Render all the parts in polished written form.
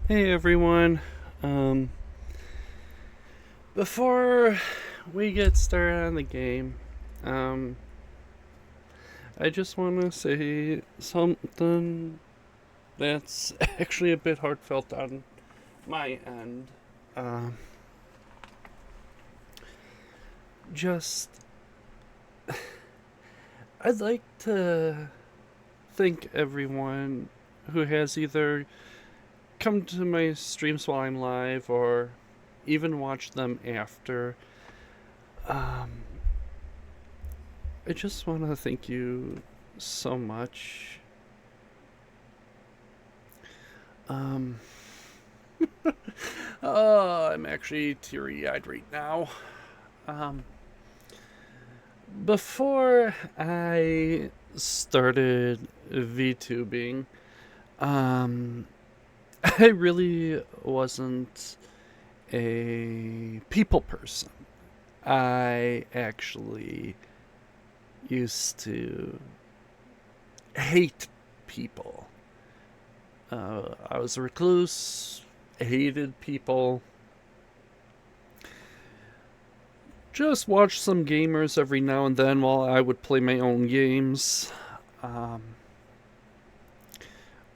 Hey everyone. Um, Before we get started on the game, um, I just want to say something that's actually a bit heartfelt on my end. Um, just, I'd like to thank everyone who has either come to my streams while I'm live or even watched them after. Um, I just want to thank you so much. Um, oh, I'm actually teary eyed right now. Um, Before I started VTubing, um, I really wasn't a people person. I actually used to hate people. I was a recluse, hated people, just watched some gamers every now and then while I would play my own games. Um,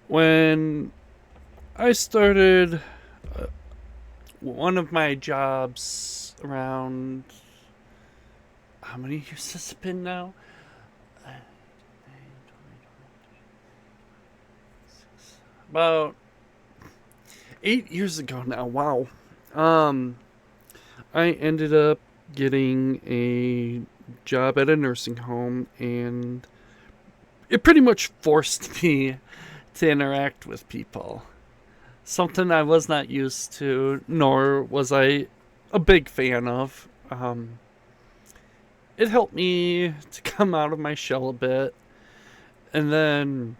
when I started one of my jobs around, how many years has it been now? About 8 years ago now. Wow. Um, I ended up getting a job at a nursing home, and it pretty much forced me to interact with people. Something I was not used to, nor was I a big fan of. It helped me to come out of my shell a bit. And then,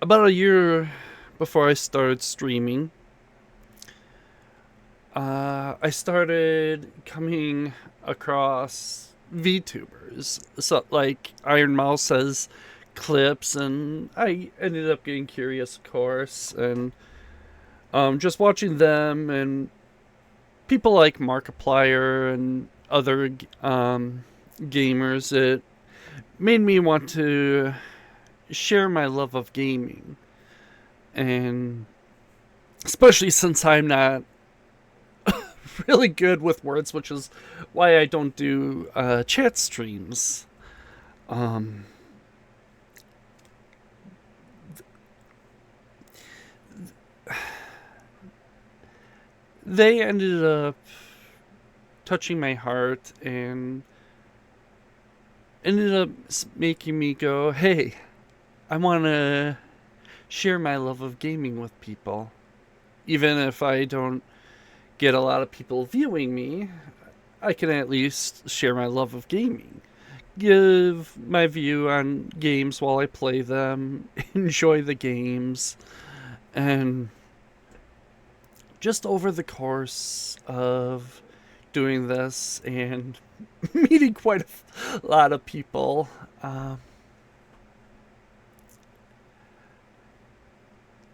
about a year before I started streaming, I started coming across VTubers. So, like Iron Mouse says, clips, and I ended up getting curious, of course, and just watching them and people like Markiplier and other gamers, it made me want to share my love of gaming. And especially since I'm not really good with words, which is why I don't do chat streams. Um, they ended up touching my heart and ended up making me go, hey, I want to share my love of gaming with people. Even if I don't get a lot of people viewing me, I can at least share my love of gaming. Give my view on games while I play them, enjoy the games, and just over the course of doing this and meeting quite a lot of people,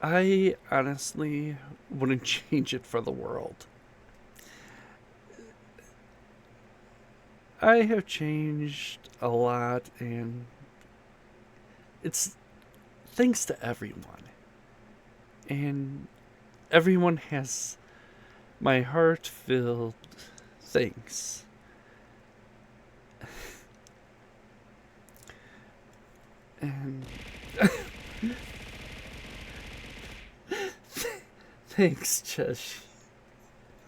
I honestly wouldn't change it for the world. I have changed a lot, and it's thanks to everyone. And everyone has my heart filled thanks. And thanks, Chesh.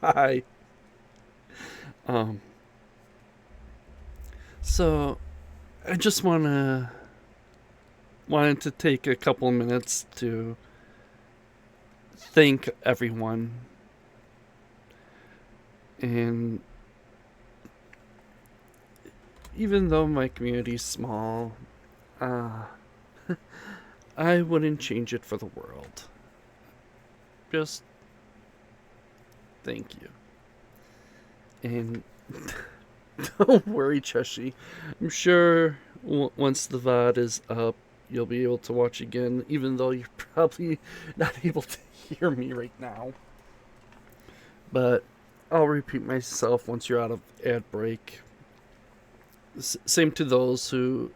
Hi. Um, so I just wanted to take a couple minutes to thank everyone. And even though my community's small, uh, I wouldn't change it for the world. Just thank you. And don't worry, Cheshi. I'm sure once the VOD is up, you'll be able to watch again, even though you're probably not able to hear me right now. But I'll repeat myself once you're out of ad break. Same to those who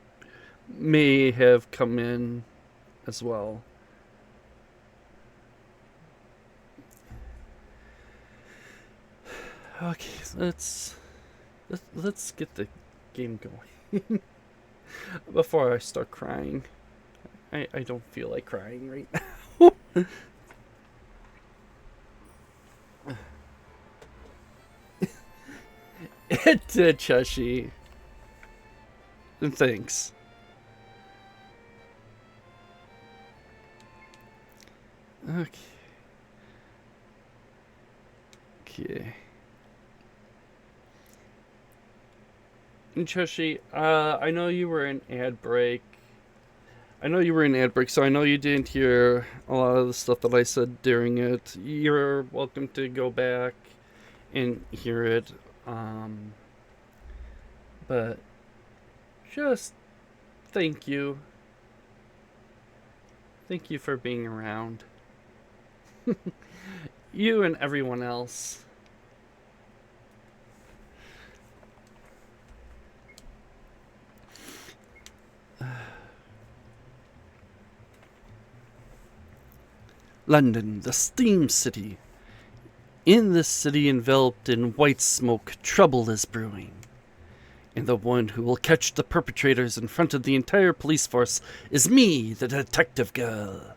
may have come in as well. Okay, let's get the game going before I start crying. I don't feel like crying right now. It did, Chushi. And thanks. Okay. Okay. And Chushi, I know you were in ad break. So I know you didn't hear a lot of the stuff that I said during it. You're welcome to go back and hear it. But just thank you. Thank you for being around. You and everyone else. London, the steam city. In this city enveloped in white smoke, trouble is brewing. And the one who will catch the perpetrators in front of the entire police force is me, the detective girl.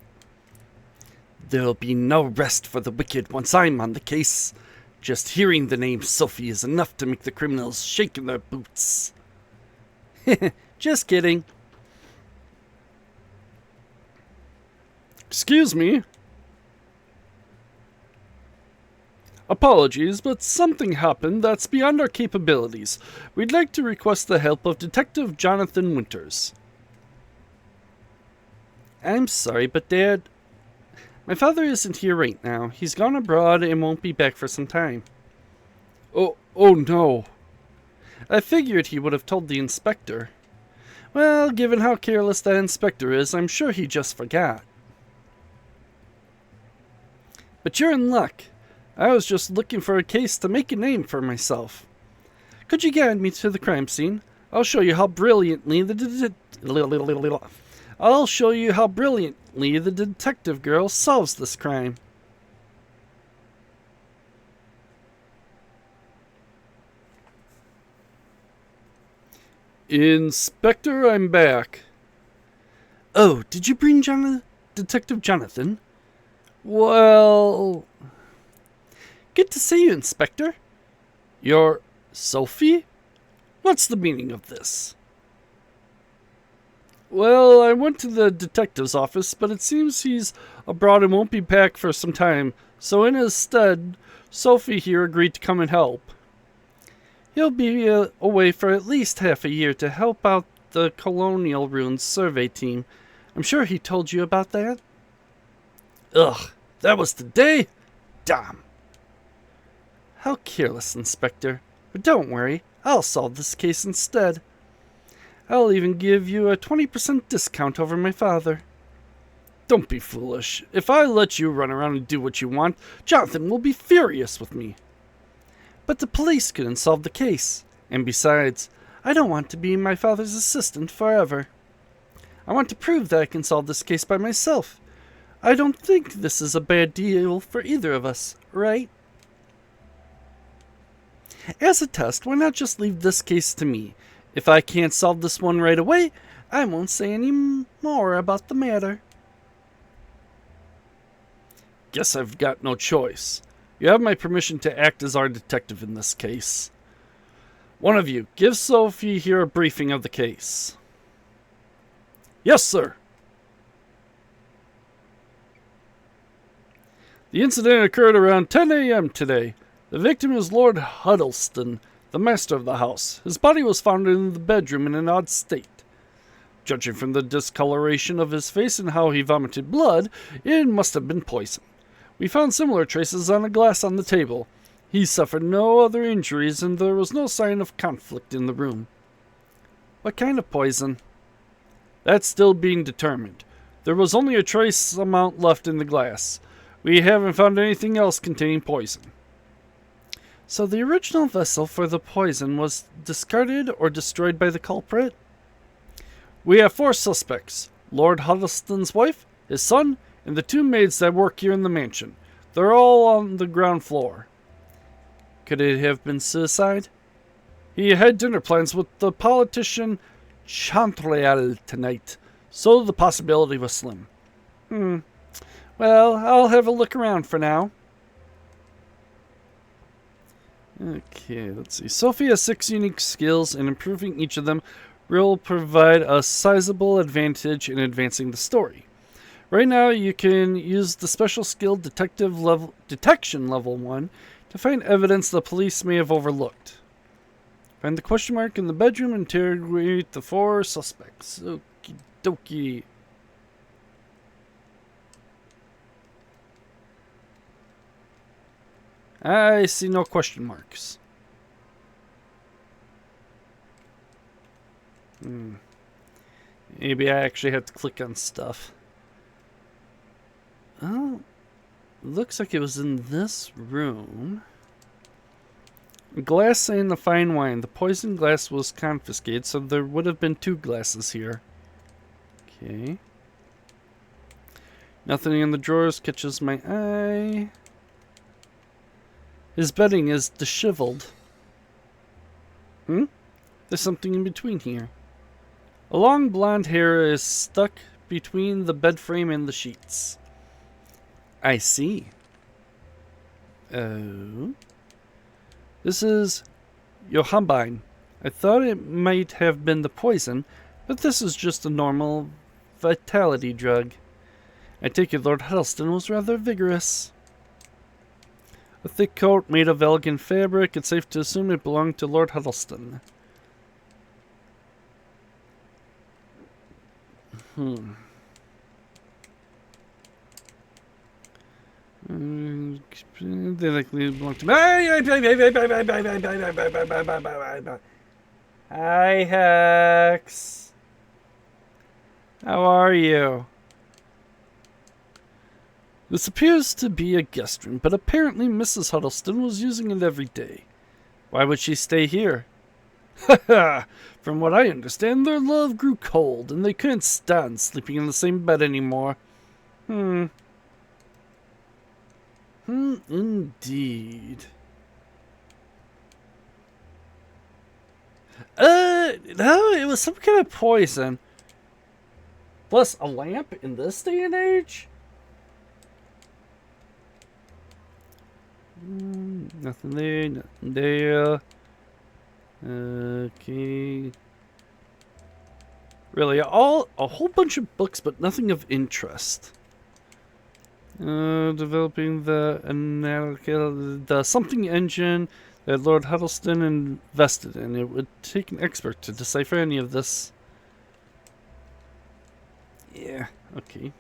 There'll be no rest for the wicked once I'm on the case. Just hearing the name Sophie is enough to make the criminals shake in their boots. Just kidding. Excuse me. Apologies, but something happened that's beyond our capabilities. We'd like to request the help of Detective Jonathan Winters. I'm sorry, but Dad, my father isn't here right now. He's gone abroad and won't be back for some time. Oh no. I figured he would have told the inspector. Well, given how careless that inspector is, I'm sure he just forgot. But you're in luck. I was just looking for a case to make a name for myself. Could you guide me to the crime scene? I'll show you how brilliantly the detective girl solves this crime. Inspector, I'm back. Oh, did you bring Detective Jonathan? Well, good to see you, Inspector. You're Sophie? What's the meaning of this? Well, I went to the detective's office, but it seems he's abroad and won't be back for some time, so in his stead, Sophie here agreed to come and help. He'll be away for at least half a year to help out the Colonial Ruins survey team. I'm sure he told you about that. Ugh, that was today? Damn. How careless, Inspector. But don't worry, I'll solve this case instead. I'll even give you a 20% discount over my father. Don't be foolish. If I let you run around and do what you want, Jonathan will be furious with me. But the police couldn't solve the case. And besides, I don't want to be my father's assistant forever. I want to prove that I can solve this case by myself. I don't think this is a bad deal for either of us, right? As a test, why not just leave this case to me? If I can't solve this one right away, I won't say any more about the matter. Guess I've got no choice. You have my permission to act as our detective in this case. One of you, give Sophie here a briefing of the case. Yes, sir. The incident occurred around 10 a.m. today. The victim is Lord Huddleston, the master of the house. His body was found in the bedroom in an odd state. Judging from the discoloration of his face and how he vomited blood, it must have been poison. We found similar traces on a glass on the table. He suffered no other injuries and there was no sign of conflict in the room. What kind of poison? That's still being determined. There was only a trace amount left in the glass. We haven't found anything else containing poison. So the original vessel for the poison was discarded or destroyed by the culprit? We have 4 suspects. Lord Huddleston's wife, his son, and the 2 maids that work here in the mansion. They're all on the ground floor. Could it have been suicide? He had dinner plans with the politician Chantrel tonight, so the possibility was slim. Well, I'll have a look around for now. Okay, let's see. Sophie has 6 unique skills, and improving each of them will provide a sizable advantage in advancing the story. Right now, you can use the special skill Detection Level 1 to find evidence the police may have overlooked. Find the question mark in the bedroom and interrogate the 4 suspects. Okie dokie. I see no question marks. Maybe I actually have to click on stuff. Oh, looks like it was in this room. Glass and the fine wine. The poison glass was confiscated, so there would have been 2 glasses here. Okay. Nothing in the drawers catches my eye. His bedding is disheveled. There's something in between here. A long blonde hair is stuck between the bed frame and the sheets. I see. Oh. This is Johambine. I thought it might have been the poison, but this is just a normal vitality drug. I take it Lord Huddleston was rather vigorous. A thick coat made of elegant fabric. It's safe to assume it belonged to Lord Huddleston. They likely belong to me. Hi, Hex. How are you? This appears to be a guest room, but apparently Mrs. Huddleston was using it every day. Why would she stay here? From what I understand, their love grew cold, and they couldn't stand sleeping in the same bed anymore. Indeed. No, it was some kind of poison. Plus, a lamp in this day and age? Nothing there, nothing there. Okay. Really, a whole bunch of books, but nothing of interest. Developing the something engine that Lord Huddleston invested in. It would take an expert to decipher any of this. Yeah, okay.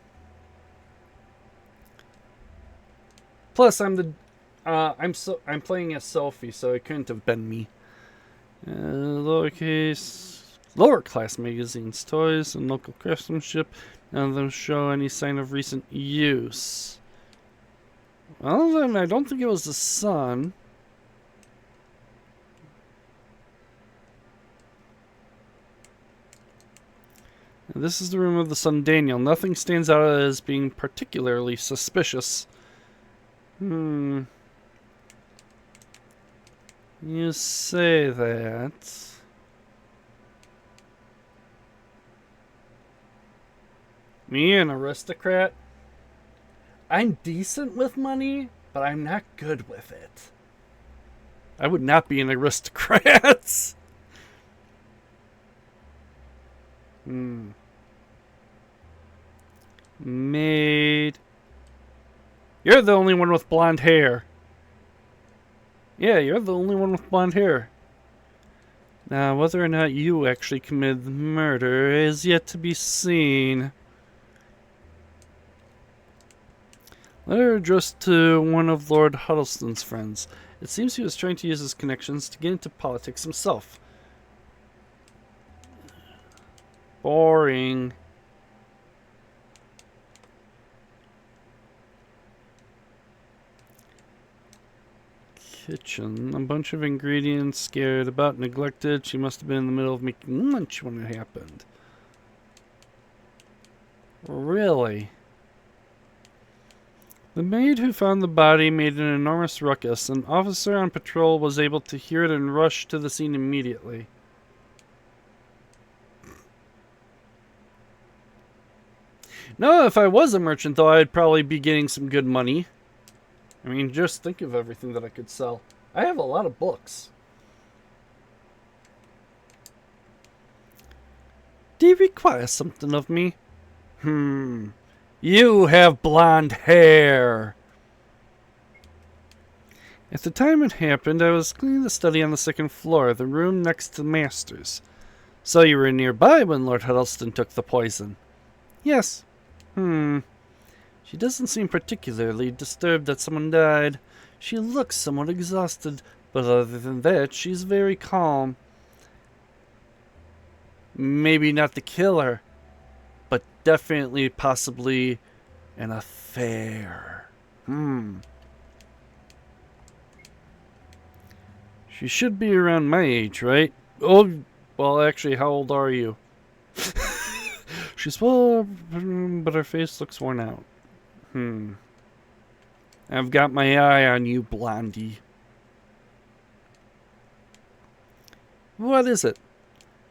Plus, I'm playing as Sophie, so it couldn't have been me. Lower class magazines, toys, and local craftsmanship. None of them show any sign of recent use. Well, then I don't think it was the sun. And this is the room of the son Daniel. Nothing stands out as being particularly suspicious. You say that. Me, an aristocrat? I'm decent with money, but I'm not good with it. I would not be an aristocrat. Maid. You're the only one with blonde hair. Yeah, you're the only one with blonde hair. Now, whether or not you actually committed the murder is yet to be seen. Letter addressed to one of Lord Huddleston's friends. It seems he was trying to use his connections to get into politics himself. Boring. Kitchen. A bunch of ingredients, scared about, neglected. She must have been in the middle of making lunch when it happened. Really? The maid who found the body made an enormous ruckus. An officer on patrol was able to hear it and rush to the scene immediately. No, if I was a merchant, though, I'd probably be getting some good money. I mean, just think of everything that I could sell. I have a lot of books. Do you require something of me? You have blonde hair. At the time it happened, I was cleaning the study on the second floor, the room next to the master's. So you were nearby when Lord Huddleston took the poison? Yes. She doesn't seem particularly disturbed that someone died. She looks somewhat exhausted, but other than that, she's very calm. Maybe not the killer, but definitely, possibly, an affair. She should be around my age, right? Oh, well, actually, how old are you? She's well, but her face looks worn out. I've got my eye on you, Blondie. What is it?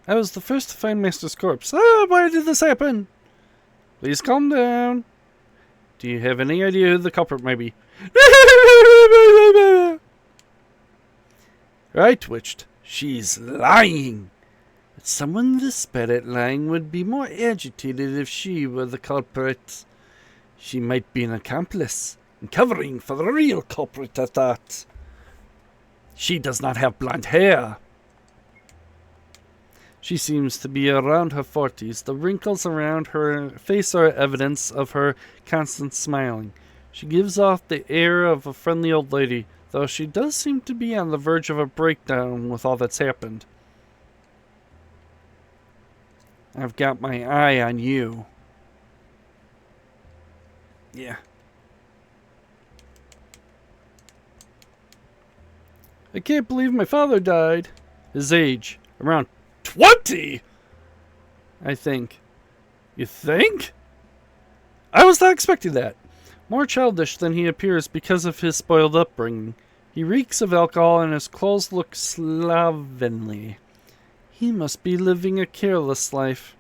I was the first to find Master's corpse. Why did this happen? Please calm down. Do you have any idea who the culprit might be? I twitched. She's lying. Someone this bad at lying would be more agitated if she were the culprit. She might be an accomplice, and covering for the real culprit at that. She does not have blonde hair. She seems to be around her 40s. The wrinkles around her face are evidence of her constant smiling. She gives off the air of a friendly old lady, though she does seem to be on the verge of a breakdown with all that's happened. I've got my eye on you. Yeah. I can't believe my father died. His age, around 20! I think. You think? I was not expecting that. More childish than he appears because of his spoiled upbringing. He reeks of alcohol and his clothes look slovenly. He must be living a careless life.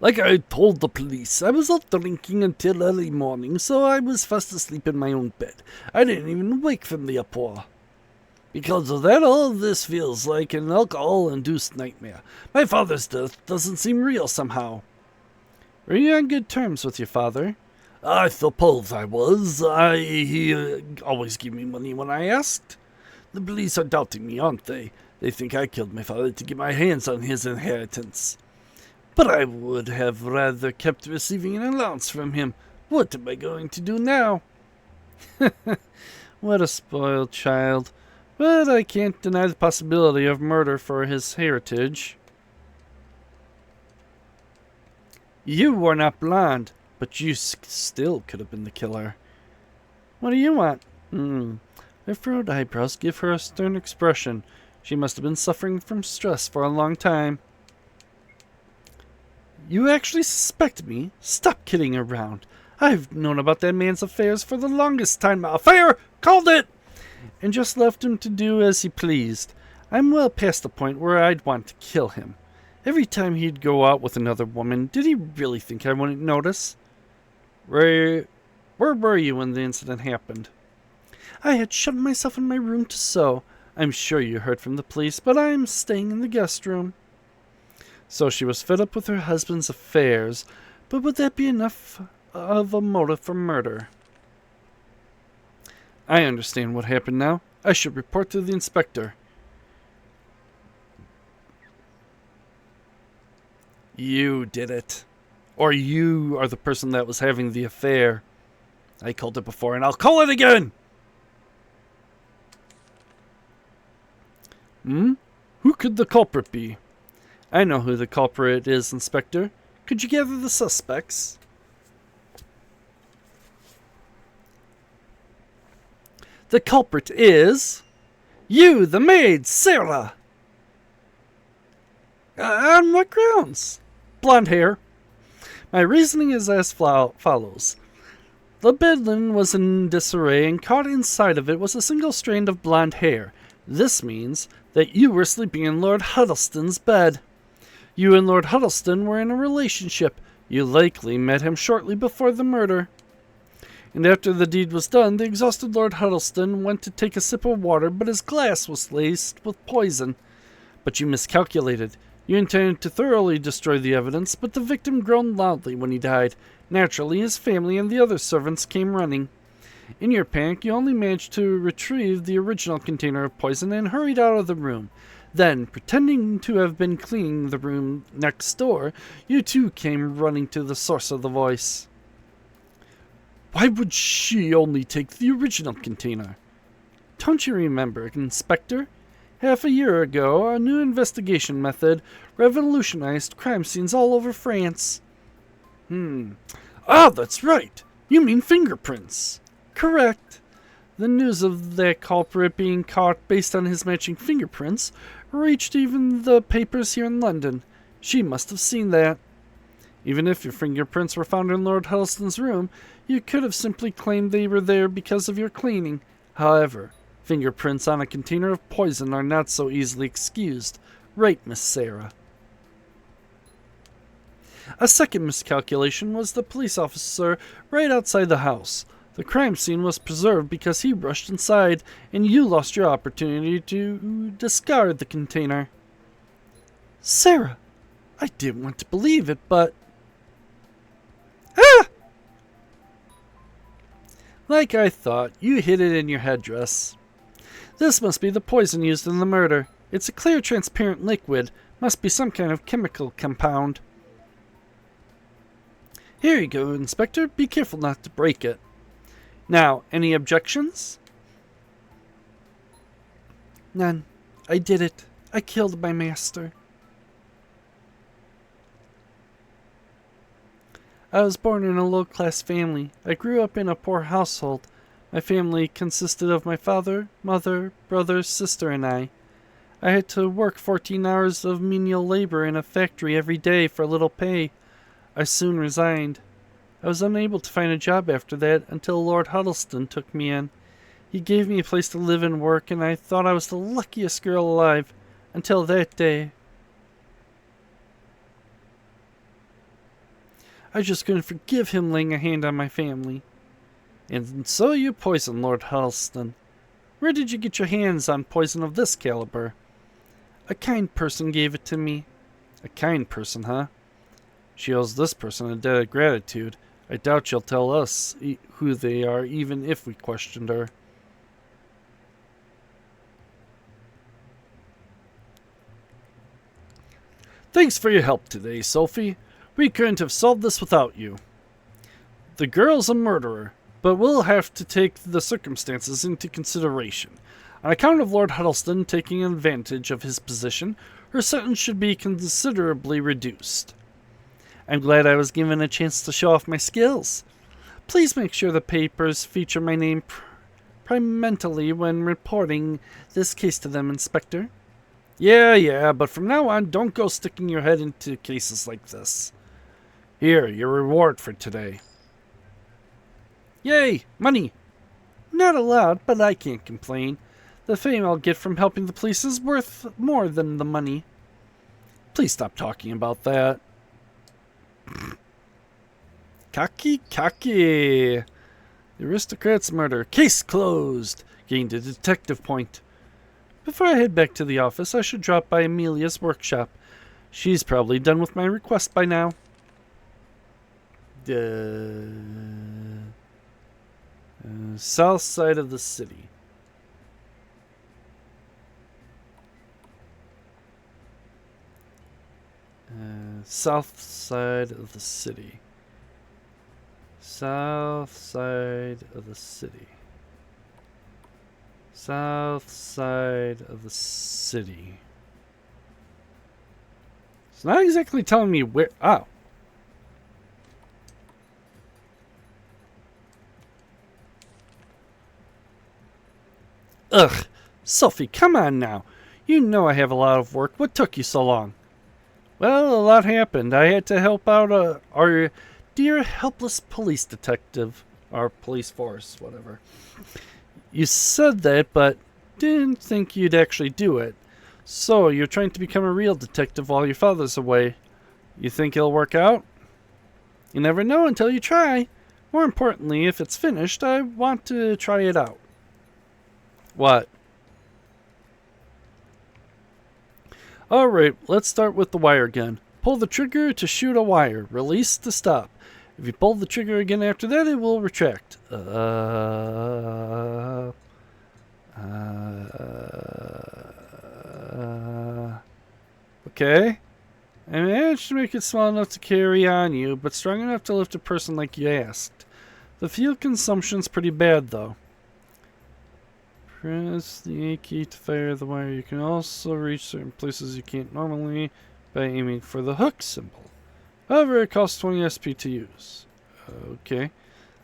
Like I told the police, I was out drinking until early morning, so I was fast asleep in my own bed. I didn't even wake from the uproar. Because of that, all of this feels like an alcohol-induced nightmare. My father's death doesn't seem real somehow. Were you on good terms with your father? I suppose I was. He always gave me money when I asked. The police are doubting me, aren't they? They think I killed my father to get my hands on his inheritance. But I would have rather kept receiving an allowance from him. What am I going to do now? What a spoiled child. But I can't deny the possibility of murder for his heritage. You were not blonde, but you still could have been the killer. What do you want? Her furrowed eyebrows give her a stern expression. She must have been suffering from stress for a long time. You actually suspect me? Stop kidding around. I've known about that man's affairs for the longest time. Affair! Called it! And just left him to do as he pleased. I'm well past the point where I'd want to kill him. Every time he'd go out with another woman, did he really think I wouldn't notice? Where were you when the incident happened? I had shut myself in my room to sew. I'm sure you heard from the police, but I'm staying in the guest room. So she was fed up with her husband's affairs, but would that be enough of a motive for murder? I understand what happened now. I should report to the inspector. You did it. Or you are the person that was having the affair. I called it before, and I'll call it again! Who could the culprit be? I know who the culprit is, Inspector. Could you gather the suspects? The culprit is... you, the maid, Sarah! On what grounds? Blonde hair. My reasoning is as follows. The bed linen was in disarray, and caught inside of it was a single strand of blonde hair. This means that you were sleeping in Lord Huddlestone's bed. You and Lord Huddlestone were in a relationship. You likely met him shortly before the murder. And after the deed was done, the exhausted Lord Huddlestone went to take a sip of water, but his glass was laced with poison. But you miscalculated. You intended to thoroughly destroy the evidence, but the victim groaned loudly when he died. Naturally, his family and the other servants came running. In your panic, you only managed to retrieve the original container of poison and hurried out of the room. Then, pretending to have been cleaning the room next door, you too came running to the source of the voice. Why would she only take the original container? Don't you remember, Inspector? Half a year ago, a new investigation method revolutionized crime scenes all over France. Ah, that's right. You mean fingerprints. Correct. The news of that culprit being caught based on his matching fingerprints reached even the papers here in London. She must have seen that. Even if your fingerprints were found in Lord Huddlestone's room, you could have simply claimed they were there because of your cleaning. However, fingerprints on a container of poison are not so easily excused. Right, Miss Sarah. A second miscalculation was the police officer right outside the house. The crime scene was preserved because he rushed inside, and you lost your opportunity to discard the container. Sarah, I didn't want to believe it, but... Ah! Like I thought, you hid it in your headdress. This must be the poison used in the murder. It's a clear, transparent liquid. Must be some kind of chemical compound. Here you go, Inspector. Be careful not to break it. Now, any objections? None. I did it. I killed my master. I was born in a low-class family. I grew up in a poor household. My family consisted of my father, mother, brother, sister, and I. I had to work 14 hours of menial labor in a factory every day for little pay. I soon resigned. I was unable to find a job after that until Lord Huddlestone took me in. He gave me a place to live and work, and I thought I was the luckiest girl alive until that day. I just couldn't forgive him laying a hand on my family. And so you poisoned Lord Huddlestone. Where did you get your hands on poison of this caliber? A kind person gave it to me. A kind person, huh? She owes this person a debt of gratitude. I doubt she'll tell us who they are, even if we questioned her. Thanks for your help today, Sophie. We couldn't have solved this without you. The girl's a murderer, but we'll have to take the circumstances into consideration. On account of Lord Huddlestone taking advantage of his position, her sentence should be considerably reduced. I'm glad I was given a chance to show off my skills. Please make sure the papers feature my name prominently when reporting this case to them, Inspector. Yeah, but from now on, don't go sticking your head into cases like this. Here, your reward for today. Yay, money! Not allowed, but I can't complain. The fame I'll get from helping the police is worth more than the money. Please stop talking about that. Kaki. The aristocrat's murder. Case closed. Gained a detective point. Before I head back to the office, I should drop by Amelia's workshop. She's probably done with my request by now. South side of the city. South side of the city. South side of the city. South side of the city. It's not exactly telling me where... Oh. Ugh. Sophie, come on now. You know I have a lot of work. What took you so long? Well, a lot happened. I had to help out our dear helpless police detective. Our police force, whatever. You said that, but didn't think you'd actually do it. So, you're trying to become a real detective while your father's away. You think it'll work out? You never know until you try. More importantly, if it's finished, I want to try it out. What? Alright, let's start with the wire gun. Pull the trigger to shoot a wire. Release to stop. If you pull the trigger again after that, it will retract. Okay. I managed to make it small enough to carry on you, but strong enough to lift a person like you asked. The fuel consumption's pretty bad, though. Press the A key to fire the wire. You can also reach certain places you can't normally by aiming for the hook symbol. However, it costs 20 SP to use. Okay.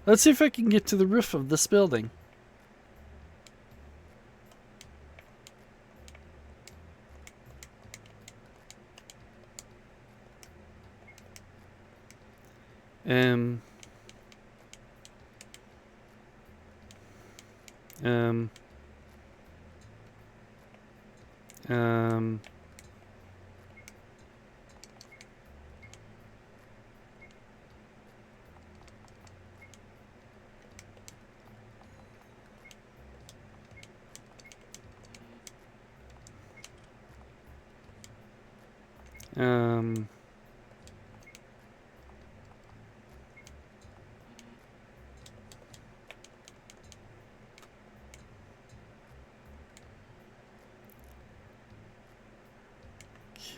Let's see if I can get to the roof of this building. Um, um, um,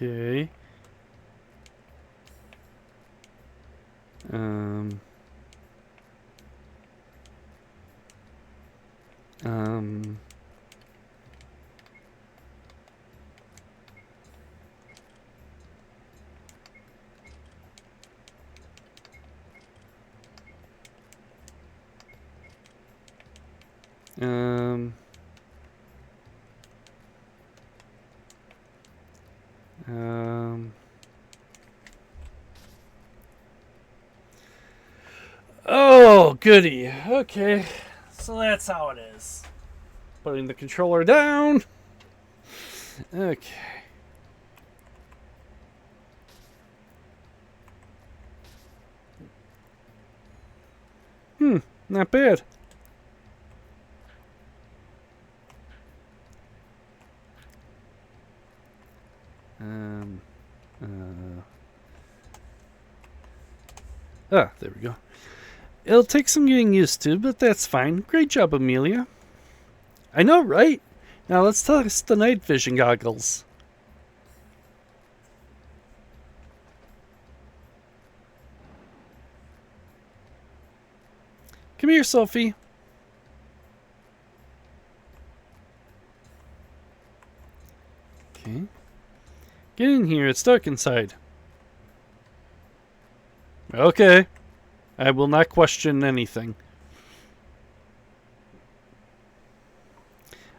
okay. Um, um, um, um. Oh, goody. Okay. So that's how it is. Putting the controller down. Okay. Not bad. There we go. It'll take some getting used to, but that's fine. Great job, Amelia. I know, right? Now let's test the night vision goggles. Come here, Sophie. Okay. Get in here, it's dark inside. Okay. I will not question anything.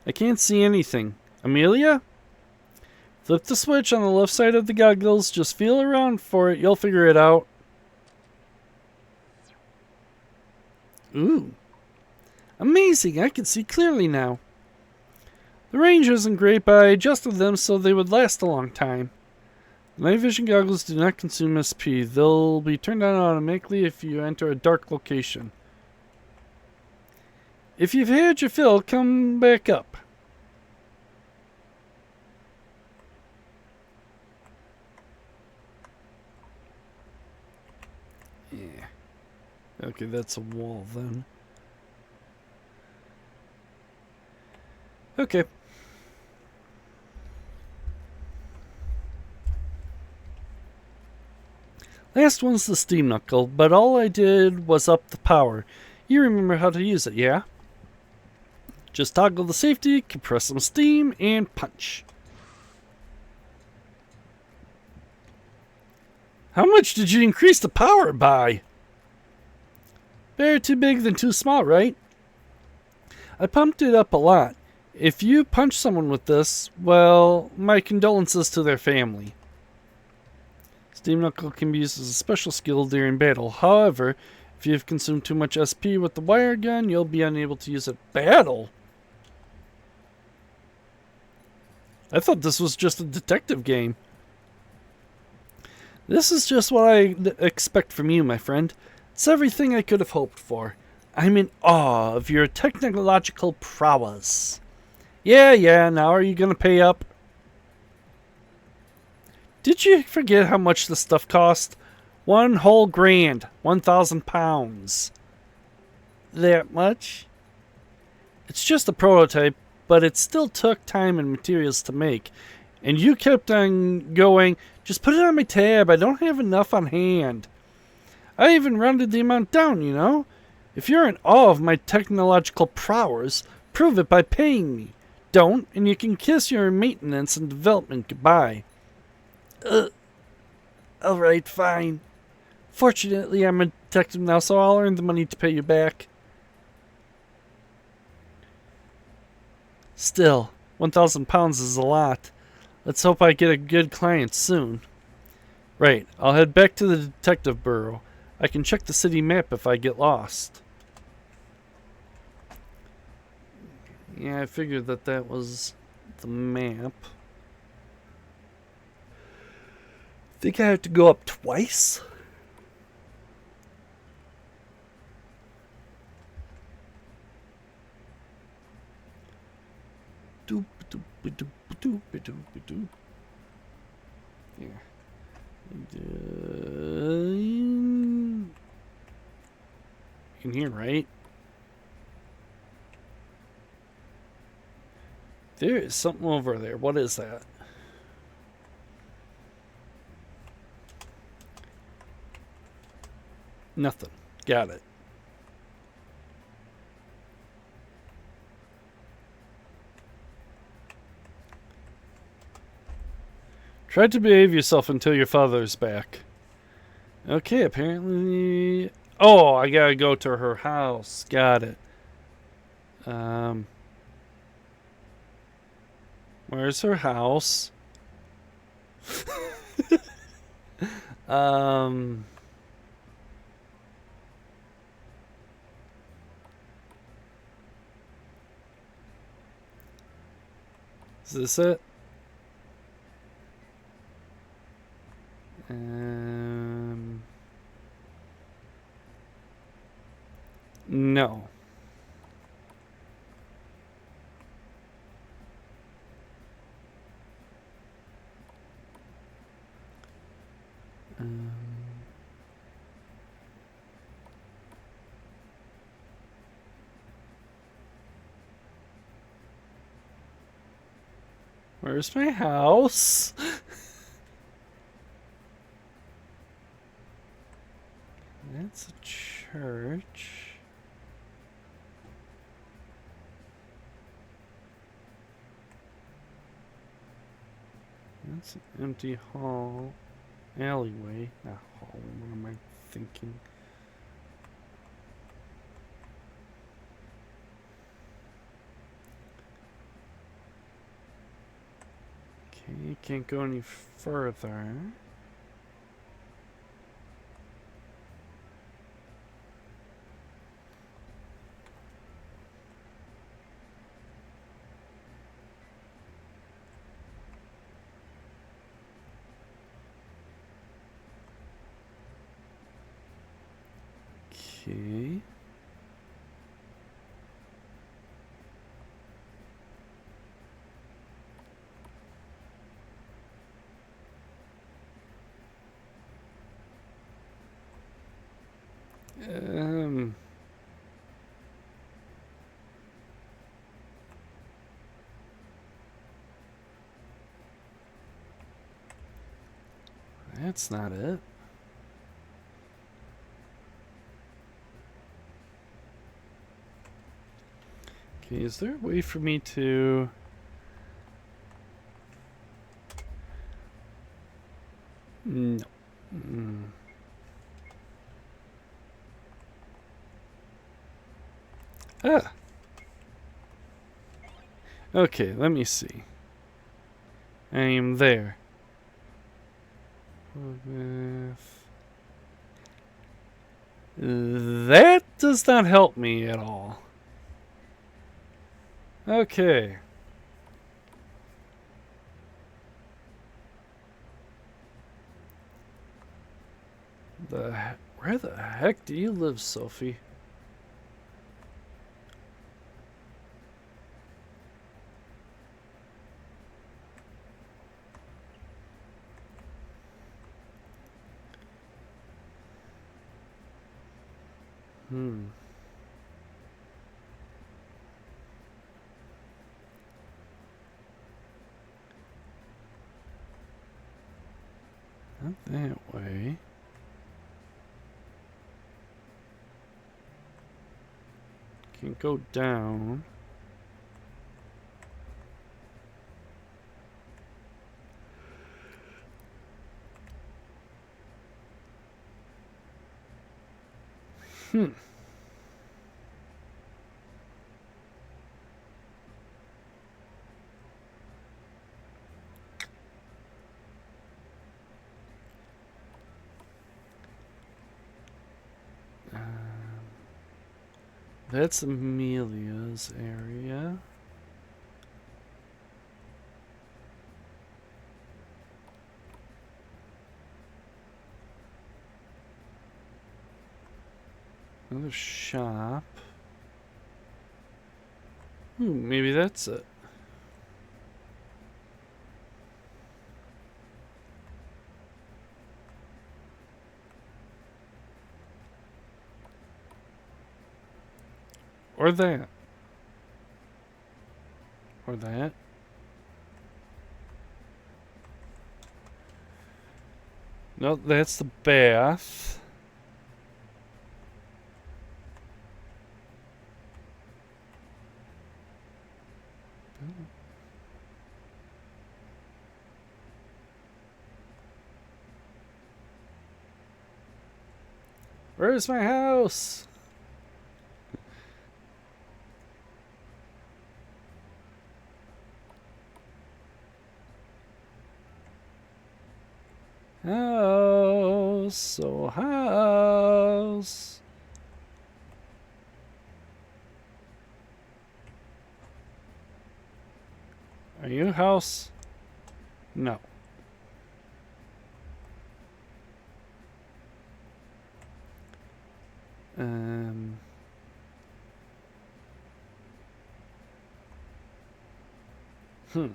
I can't see anything. Amelia? Flip the switch on the left side of the goggles. Just feel around for it. You'll figure it out. Ooh. Amazing. I can see clearly now. The range isn't great, but I adjusted them so they would last a long time. The night vision goggles do not consume SP. They'll be turned on automatically if you enter a dark location. If you've had your fill, come back up. Yeah. Okay, that's a wall then. Okay. Last one's the steam knuckle, but all I did was up the power. You remember how to use it, yeah? Just toggle the safety, compress some steam, and punch. How much did you increase the power by? Better too big than too small, right? I pumped it up a lot. If you punch someone with this, well, my condolences to their family. Steam Knuckle can be used as a special skill during battle. However, if you have consumed too much SP with the wire gun, you'll be unable to use it battle. I thought this was just a detective game. This is just what I expect from you, my friend. It's everything I could have hoped for. I'm in awe of your technological prowess. Yeah, now are you gonna pay up? Did you forget how much this stuff cost? 1 whole grand, 1,000 pounds. That much? It's just a prototype, but it still took time and materials to make. And you kept on going, just put it on my tab, I don't have enough on hand. I even rounded the amount down, you know? If you're in awe of my technological prowess, prove it by paying me. Don't, and you can kiss your maintenance and development goodbye. Alright, fine. Fortunately, I'm a detective now, so I'll earn the money to pay you back. Still, 1,000 pounds is a lot. Let's hope I get a good client soon. Right, I'll head back to the detective bureau. I can check the city map if I get lost. Yeah, I figured that was the map. Think I have to go up twice? Doop doop doop doop doop doop. Yeah. In here, right? There is something over there. What is that? Nothing. Got it. Try to behave yourself until your father's back. Okay, apparently... Oh, I gotta go to her house. Got it. Where's her house? Is this it? No. Where's my house? That's a church. That's an empty hall. Alleyway. Not hall. What am I thinking? Okay, can't go any further. Okay. That's not it. Okay, is there a way for me to... No. Ah. Okay, let me see. I am there. That does not help me at all. Okay. Where the heck do you live, Sophie? Hmm. Not that way. Can't go down. Hmm. That's Amelia's area. Another shop. Ooh, maybe that's it. Or that. Or that. No, that's the bath. Where's my house? House. Oh, house. Are you house? No. Um. Hmm.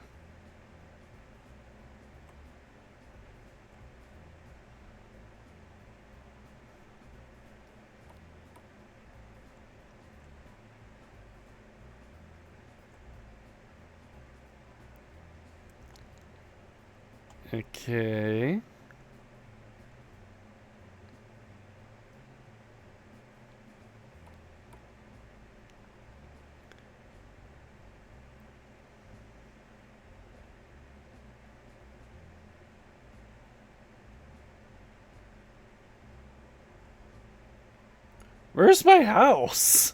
Okay. Where's my house?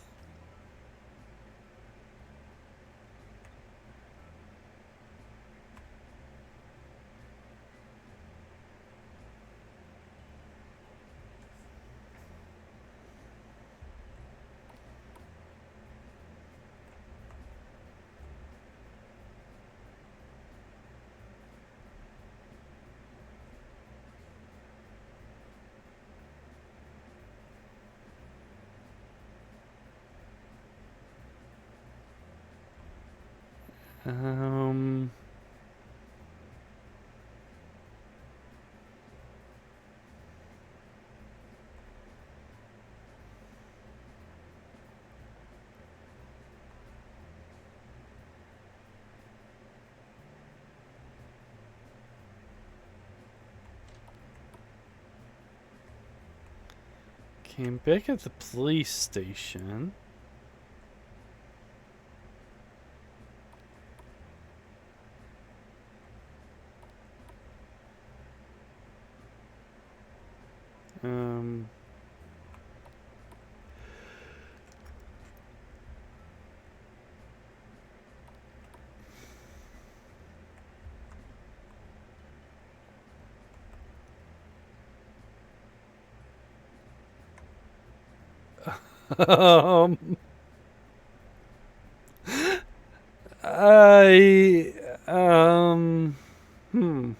Um. Came back at the police station. Um. um, I hmm.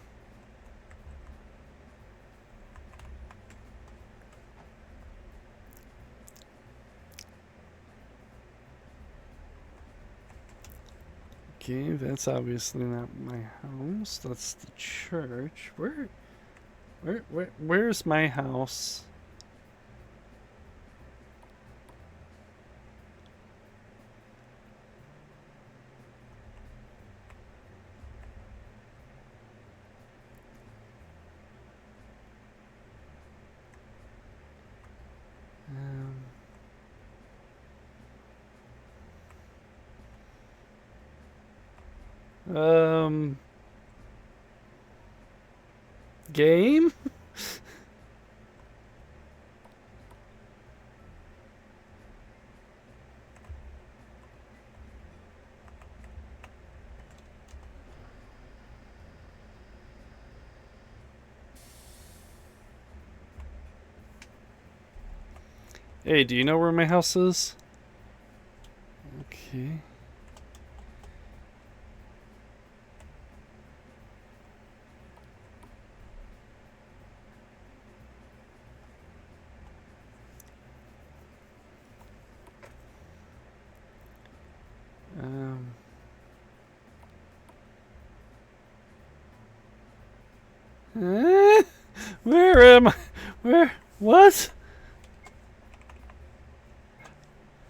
Okay, that's obviously not my house. That's the church. Where's my house? Um, game? Hey, do you know where my house is? Okay. Um, eh? Where am I? Where? What?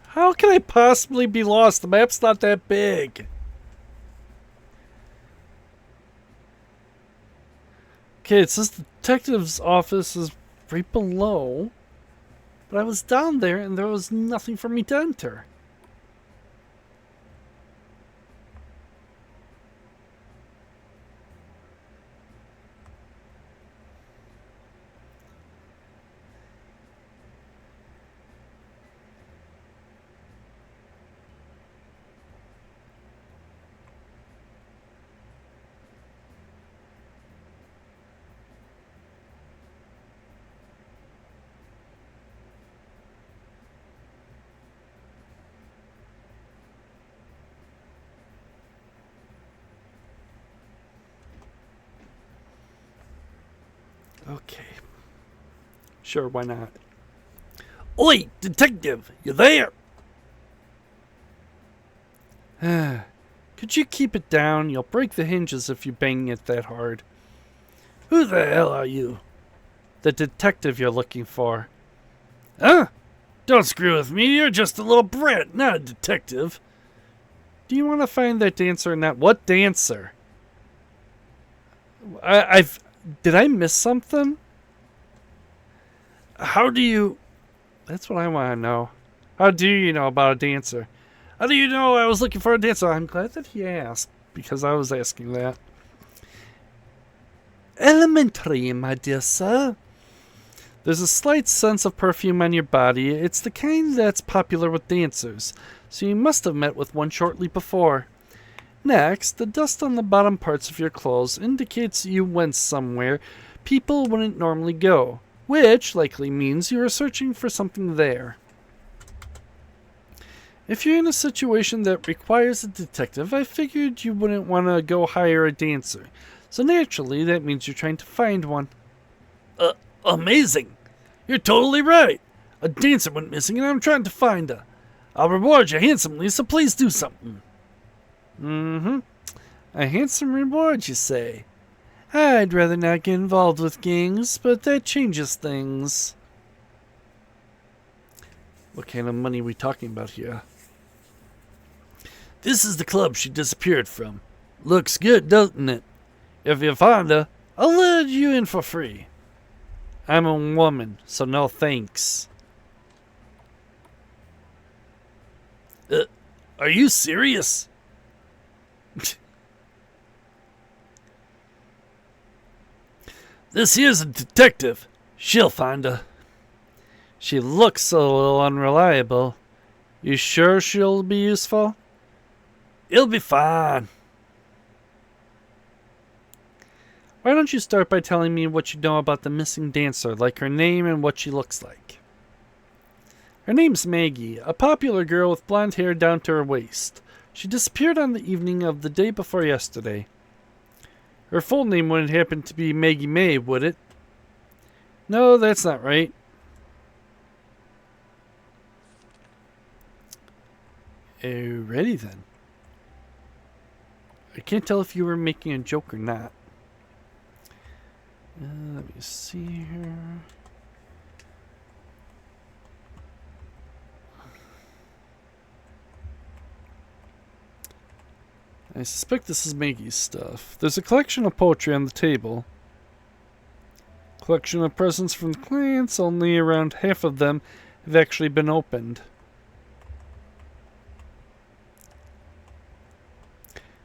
How can I possibly be lost? The map's not that big. Okay, it says the detective's office is right below. But I was down there and there was nothing for me to enter. Okay. Sure, why not? Oi, detective, you there? Could you keep it down? You'll break the hinges if you bang it that hard. Who the hell are you? The detective you're looking for. Huh? Don't screw with me, you're just a little brat, not a detective. Do you want to find that dancer or not? What dancer? I've... Did I miss something? How do you... That's what I want to know. How do you know about a dancer? How do you know I was looking for a dancer? I'm glad that he asked, because I was asking that. Elementary, my dear sir. There's a slight sense of perfume on your body. It's the kind that's popular with dancers, so you must have met with one shortly before. Next, the dust on the bottom parts of your clothes indicates you went somewhere people wouldn't normally go, which likely means you are searching for something there. If you're in a situation that requires a detective, I figured you wouldn't want to go hire a dancer, so naturally that means you're trying to find one. Amazing! You're totally right! A dancer went missing and I'm trying to find her. I'll reward you handsomely, so please do something. Mm-hmm. A handsome reward, you say? I'd rather not get involved with gangs, but that changes things. What kind of money are we talking about here? This is the club she disappeared from. Looks good, doesn't it? If you find her, I'll let you in for free. I'm a woman, so no thanks. Are you serious? This here's a detective. She'll find her. She looks a little unreliable. You sure she'll be useful? It'll be fine. Why don't you start by telling me what you know about the missing dancer, like her name and what she looks like? Her name's Maggie, a popular girl with blonde hair down to her waist. She disappeared on the evening of the day before yesterday. Her full name wouldn't happen to be Maggie May, would it? No, that's not right. Alrighty then. I can't tell if you were making a joke or not. Let me see here. I suspect this is Maggie's stuff. There's a collection of poetry on the table. Collection of presents from clients, only around half of them have actually been opened.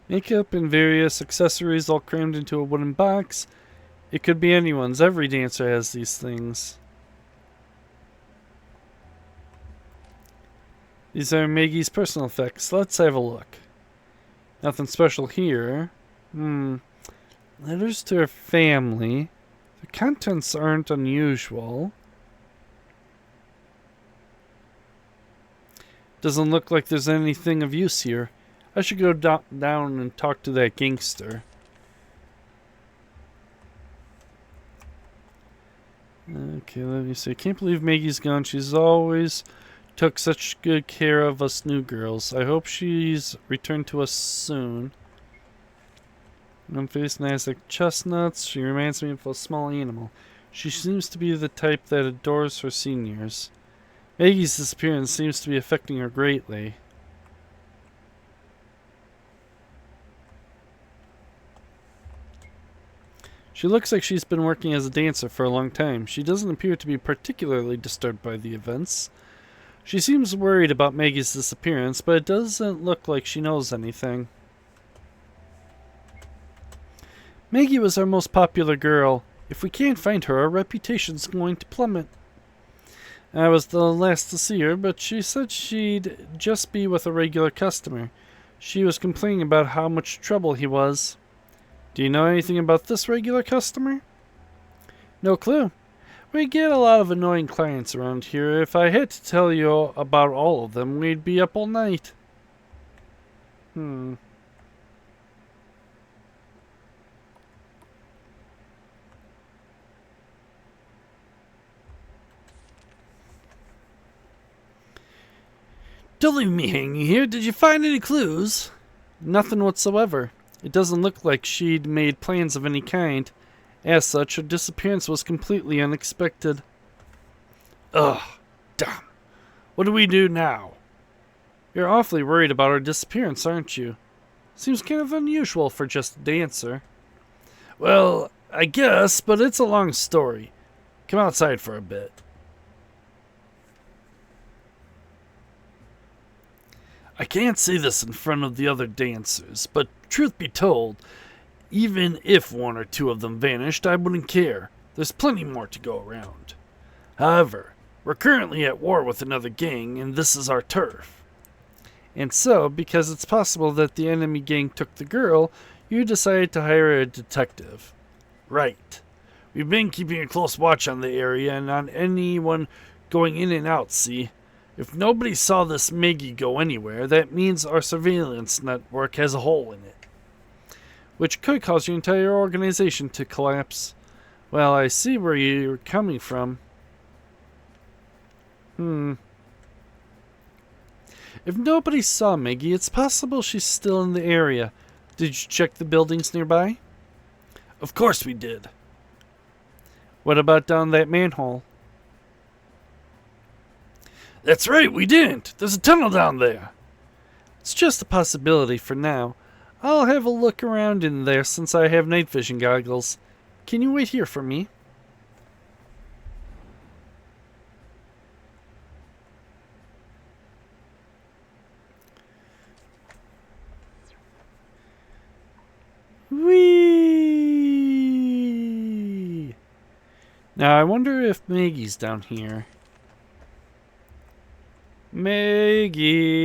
Makeup and various accessories all crammed into a wooden box. It could be anyone's. Every dancer has these things. These are Maggie's personal effects. Let's have a look. Nothing special here. Letters to her family. The contents aren't unusual. Doesn't look like there's anything of use here. I should go down and talk to that gangster. Okay, let me see. I can't believe Maggie's gone. She's always took such good care of us new girls. I hope she's returned to us soon. Face nice like chestnuts. She reminds me of a small animal. She seems to be the type that adores her seniors. Maggie's disappearance seems to be affecting her greatly. She looks like she's been working as a dancer for a long time. She doesn't appear to be particularly disturbed by the events. She seems worried about Maggie's disappearance, but it doesn't look like she knows anything. Maggie was our most popular girl. If we can't find her, our reputation's going to plummet. I was the last to see her, but she said she'd just be with a regular customer. She was complaining about how much trouble he was. Do you know anything about this regular customer? No clue. We get a lot of annoying clients around here. If I had to tell you about all of them, we'd be up all night. Don't leave me hanging here. Did you find any clues? Nothing whatsoever. It doesn't look like she'd made plans of any kind. As such, her disappearance was completely unexpected. Ugh, damn. What do we do now? You're awfully worried about her disappearance, aren't you? Seems kind of unusual for just a dancer. Well, I guess, but it's a long story. Come outside for a bit. I can't say this in front of the other dancers, but truth be told, even if one or two of them vanished, I wouldn't care. There's plenty more to go around. However, we're currently at war with another gang, and this is our turf. And so, because it's possible that the enemy gang took the girl, you decided to hire a detective. Right. We've been keeping a close watch on the area and on anyone going in and out, see? If nobody saw this Maggie go anywhere, that means our surveillance network has a hole in it, which could cause your entire organization to collapse. Well, I see where you're coming from. If nobody saw Maggie, it's possible she's still in the area. Did you check the buildings nearby? Of course we did. What about down that manhole? That's right, we didn't. There's a tunnel down there. It's just a possibility for now. I'll have a look around in there since I have night vision goggles. Can you wait here for me? Whee! Now I wonder if Maggie's down here. Maggie.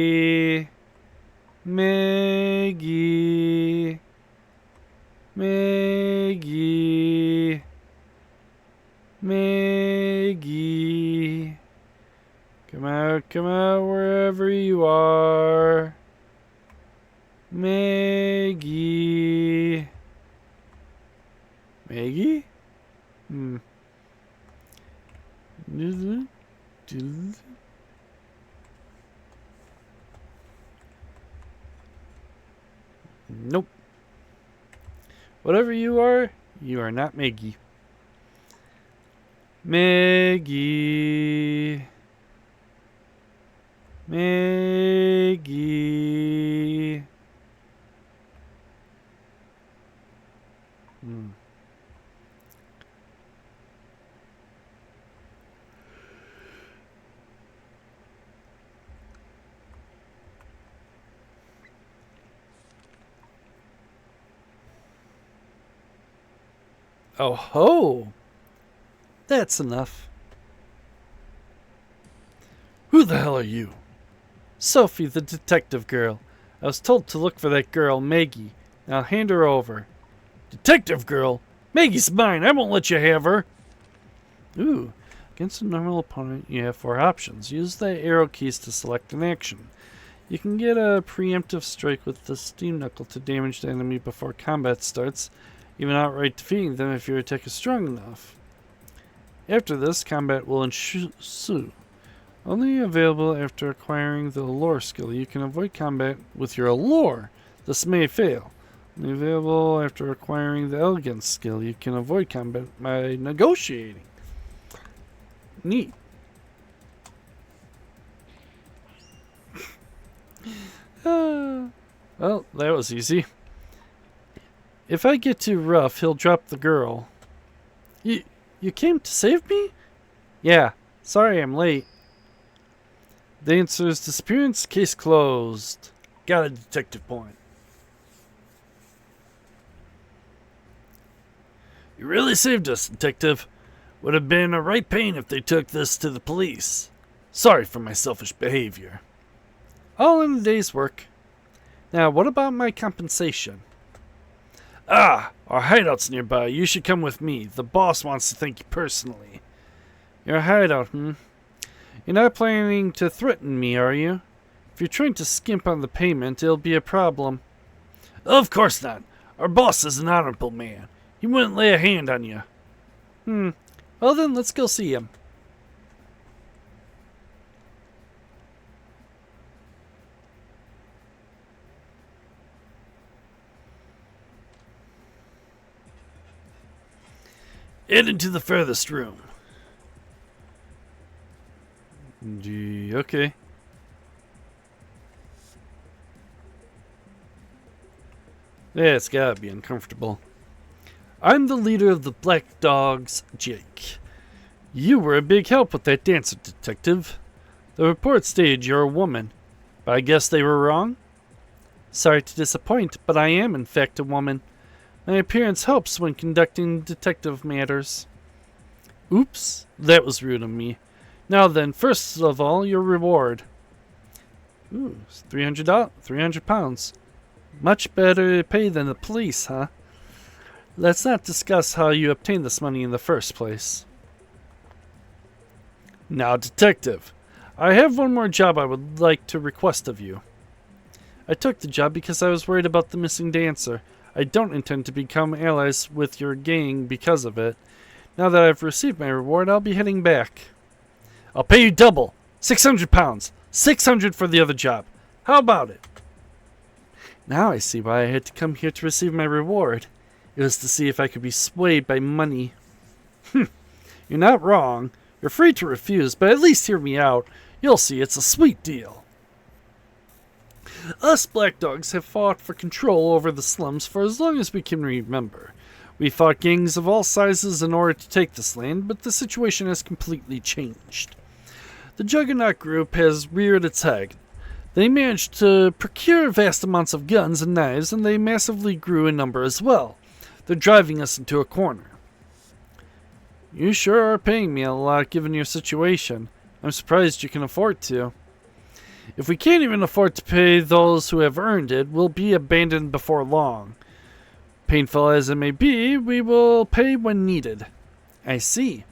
Maggie. Maggie. Maggie. Come out come out wherever you are. Maggie. Maggie? Nope. Whatever you are not Maggie. Maggie. Maggie. Oh ho! That's enough. Who the hell are you? Sophie, the detective girl. I was told to look for that girl, Maggie. Now hand her over. Detective girl? Maggie's mine. I won't let you have her. Ooh. Against a normal opponent, you have 4 options. Use the arrow keys to select an action. You can get a preemptive strike with the steam knuckle to damage the enemy before combat starts, even outright defeating them if your attack is strong enough. After this, combat will ensue. Only available after acquiring the allure skill. You can avoid combat with your allure. This may fail. Only available after acquiring the elegance skill. You can avoid combat by negotiating. Neat. Well, that was easy. If I get too rough, he'll drop the girl. You came to save me? Yeah. Sorry I'm late. The answer is disappearance. Case closed. Got a detective point. You really saved us, detective. Would have been a right pain if they took this to the police. Sorry for my selfish behavior. All in a day's work. Now, what about my compensation? Ah, our hideout's nearby. You should come with me. The boss wants to thank you personally. Your hideout, You're not planning to threaten me, are you? If you're trying to skimp on the payment, it'll be a problem. Of course not. Our boss is an honorable man. He wouldn't lay a hand on you. Well then, let's go see him. Head into the furthest room. Gee, okay. Yeah, it's gotta be uncomfortable. I'm the leader of the Black Dogs, Jake. You were a big help with that dancer, detective. The report stated you're a woman, but I guess they were wrong? Sorry to disappoint, but I am in fact a woman. My appearance helps when conducting detective matters. Oops, that was rude of me. Now then, first of all, your reward. Ooh, £300. Much better pay than the police, huh? Let's not discuss how you obtained this money in the first place. Now, detective, I have one more job I would like to request of you. I took the job because I was worried about the missing dancer. I don't intend to become allies with your gang because of it. Now that I've received my reward, I'll be heading back. I'll pay you double. £600. 600 for the other job. How about it? Now I see why I had to come here to receive my reward. It was to see if I could be swayed by money. You're not wrong. You're free to refuse, but at least hear me out. You'll see it's a sweet deal. Us Black Dogs have fought for control over the slums for as long as we can remember. We fought gangs of all sizes in order to take this land, but the situation has completely changed. The Juggernaut Group has reared its head. They managed to procure vast amounts of guns and knives, and they massively grew in number as well. They're driving us into a corner. You sure are paying me a lot given your situation. I'm surprised you can afford to. If we can't even afford to pay those who have earned it, we'll be abandoned before long. Painful as it may be, we will pay when needed. I see.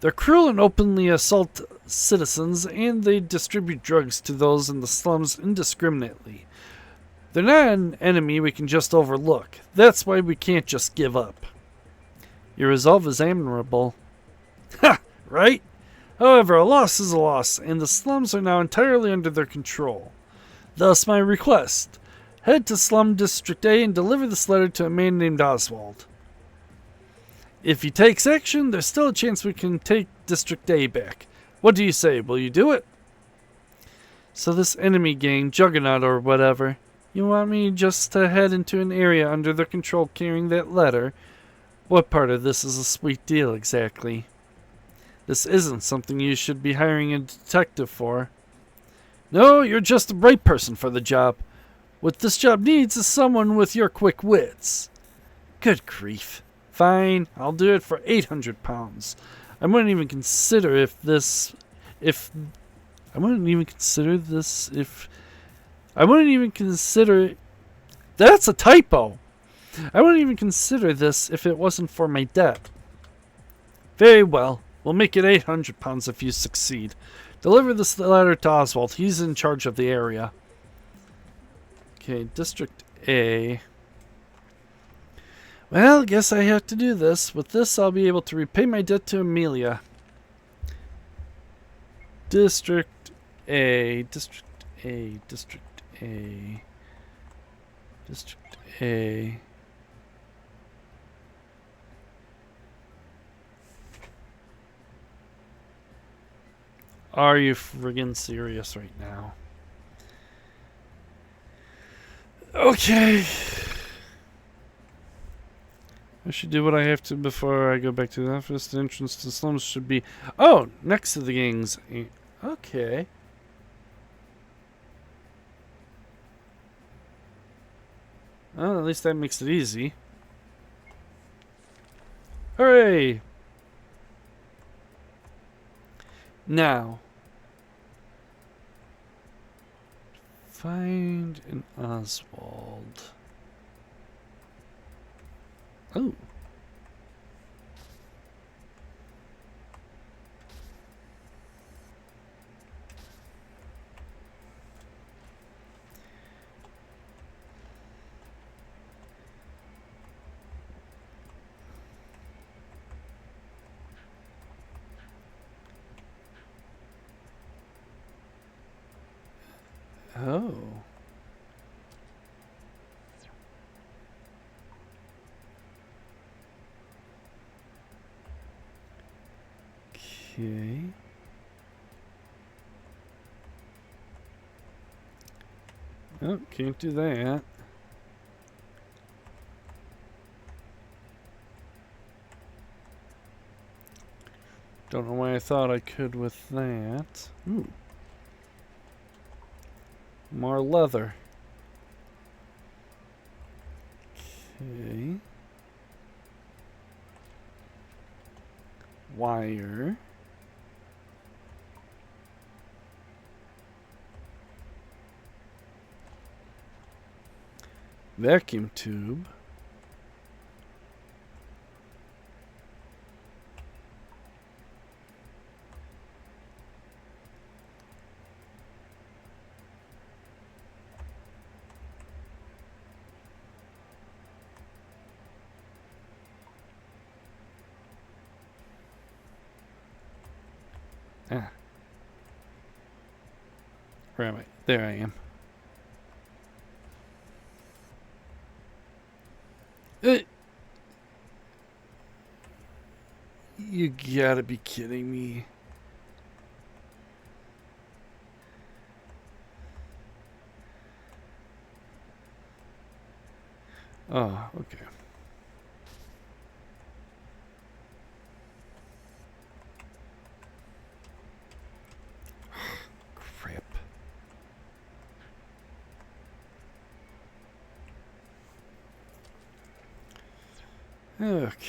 They're cruel and openly assault citizens, and they distribute drugs to those in the slums indiscriminately. They're not an enemy we can just overlook. That's why we can't just give up. Your resolve is admirable. Ha! Right? However, a loss is a loss, and the slums are now entirely under their control. Thus my request. Head to Slum District A and deliver this letter to a man named Oswald. If he takes action, there's still a chance we can take District A back. What do you say? Will you do it? So this enemy gang, Juggernaut or whatever, you want me just to head into an area under their control carrying that letter? What part of this is a sweet deal exactly? This isn't something you should be hiring a detective for. No, you're just the right person for the job. What this job needs is someone with your quick wits. Good grief. Fine, I'll do it for £800. I wouldn't even consider if I wouldn't even consider that's a typo. I wouldn't even consider this if it wasn't for my debt. Very well. We'll make it £800 if you succeed. Deliver this letter to Oswald. He's in charge of the area. Okay, District A. Well, guess I have to do this. With this, I'll be able to repay my debt to Amelia. District A. District A. District A. District A. Are you friggin' serious right now? Okay. I should do what I have to before I go back to the office. The entrance to the slums should be... Oh! Next to the gangs. Okay. Well, at least that makes it easy. Hooray! Now... Find an Oswald. Oh. Oh. Okay. Oh, can't do that. Don't know why I thought I could with that. Ooh. More leather. Okay. Wire. Vacuum tube. Ah. Where am I? There I am. You gotta be kidding me. Oh, okay. Crap. Okay.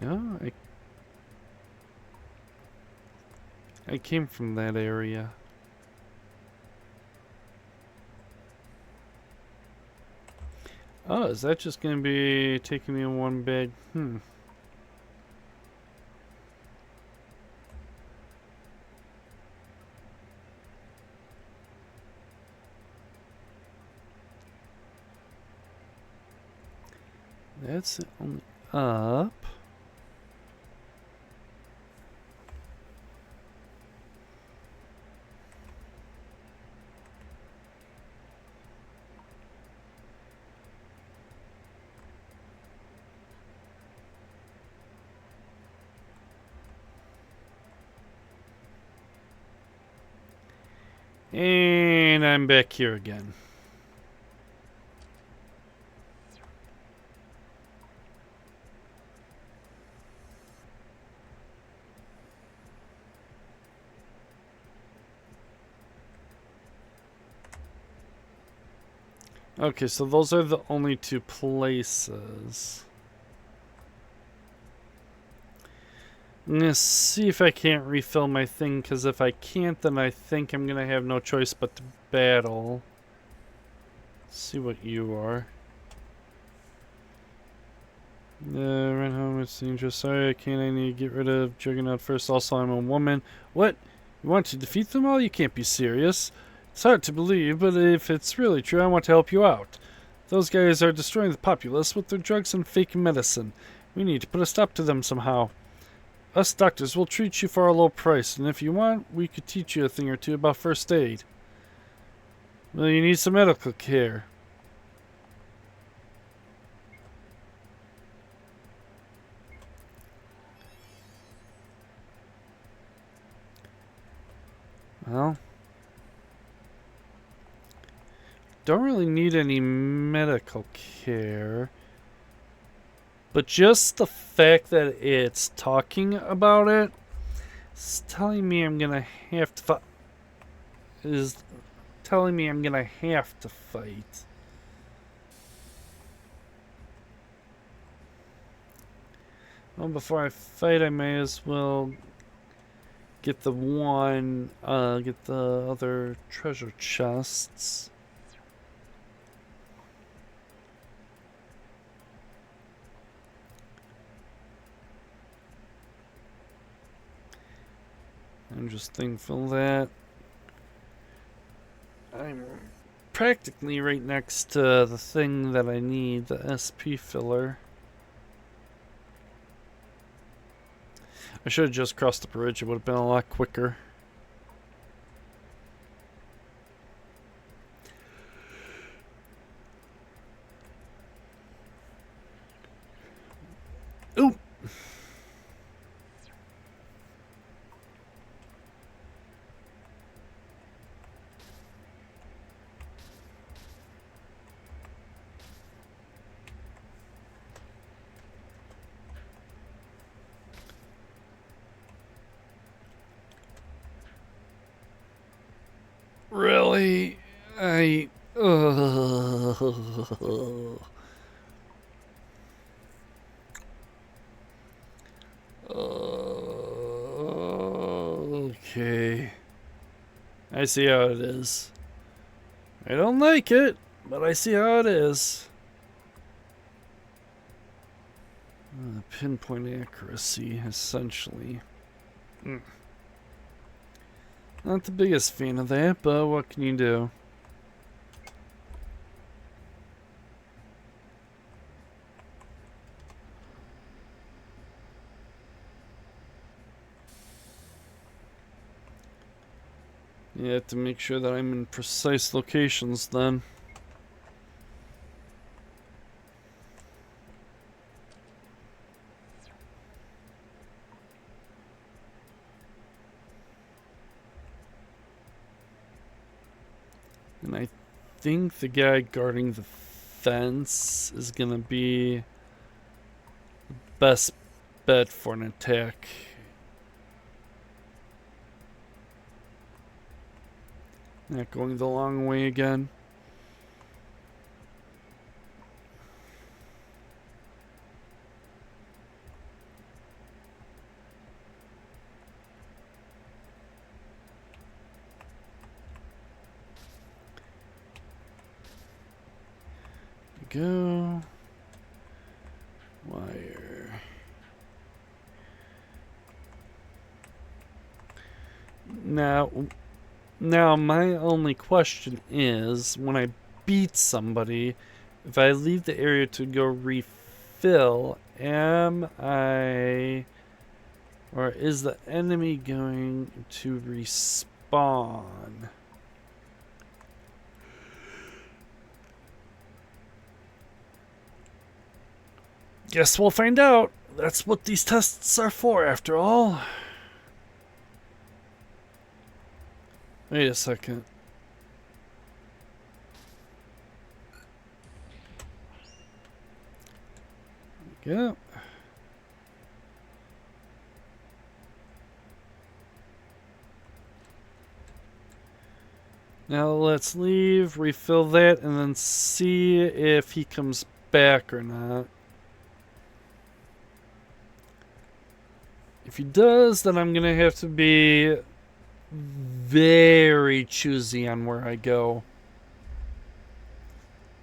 No, I came from that area. Oh, is that just gonna be taking me in one big? That's only up. And I'm back here again. Okay, so those are the only two places. I'm gonna see if I can't refill my thing, because if I can't, then I think I'm gonna have no choice but to battle. Let's see what you are. Run home, it's dangerous. Sorry, I can't. I need to get rid of Juggernaut first. Also, I'm a woman. What? You want to defeat them all? You can't be serious. It's hard to believe, but if it's really true, I want to help you out. Those guys are destroying the populace with their drugs and fake medicine. We need to put a stop to them somehow. Us doctors will treat you for a low price, and if you want, we could teach you a thing or two about first aid. Well, you need some medical care. Well, don't really need any medical care. But just the fact that it's talking about it is telling me I'm gonna have to fight. Is telling me I'm gonna have to fight. Well, before I fight, I may as well get the other treasure chests. I'm just thankful that I'm practically right next to the thing that I need, the SP filler. I should have just crossed the bridge, it would have been a lot quicker. Ooh! Really? Okay. I see how it is. I don't like it, but I see how it is. Pinpoint accuracy, essentially. Not the biggest fan of that, but what can you do? You have to make sure that I'm in precise locations then. And I think the guy guarding the fence is gonna be the best bet for an attack. Not going the long way again. go. Wire. Now my only question is, when I beat somebody, if I leave the area to go refill, am I, or is the enemy going to respawn? Guess we'll find out. That's what these tests are for, after all. Wait a second. Yeah. Now let's leave, refill that, and then see if he comes back or not. If he does, then I'm gonna have to be very choosy on where I go.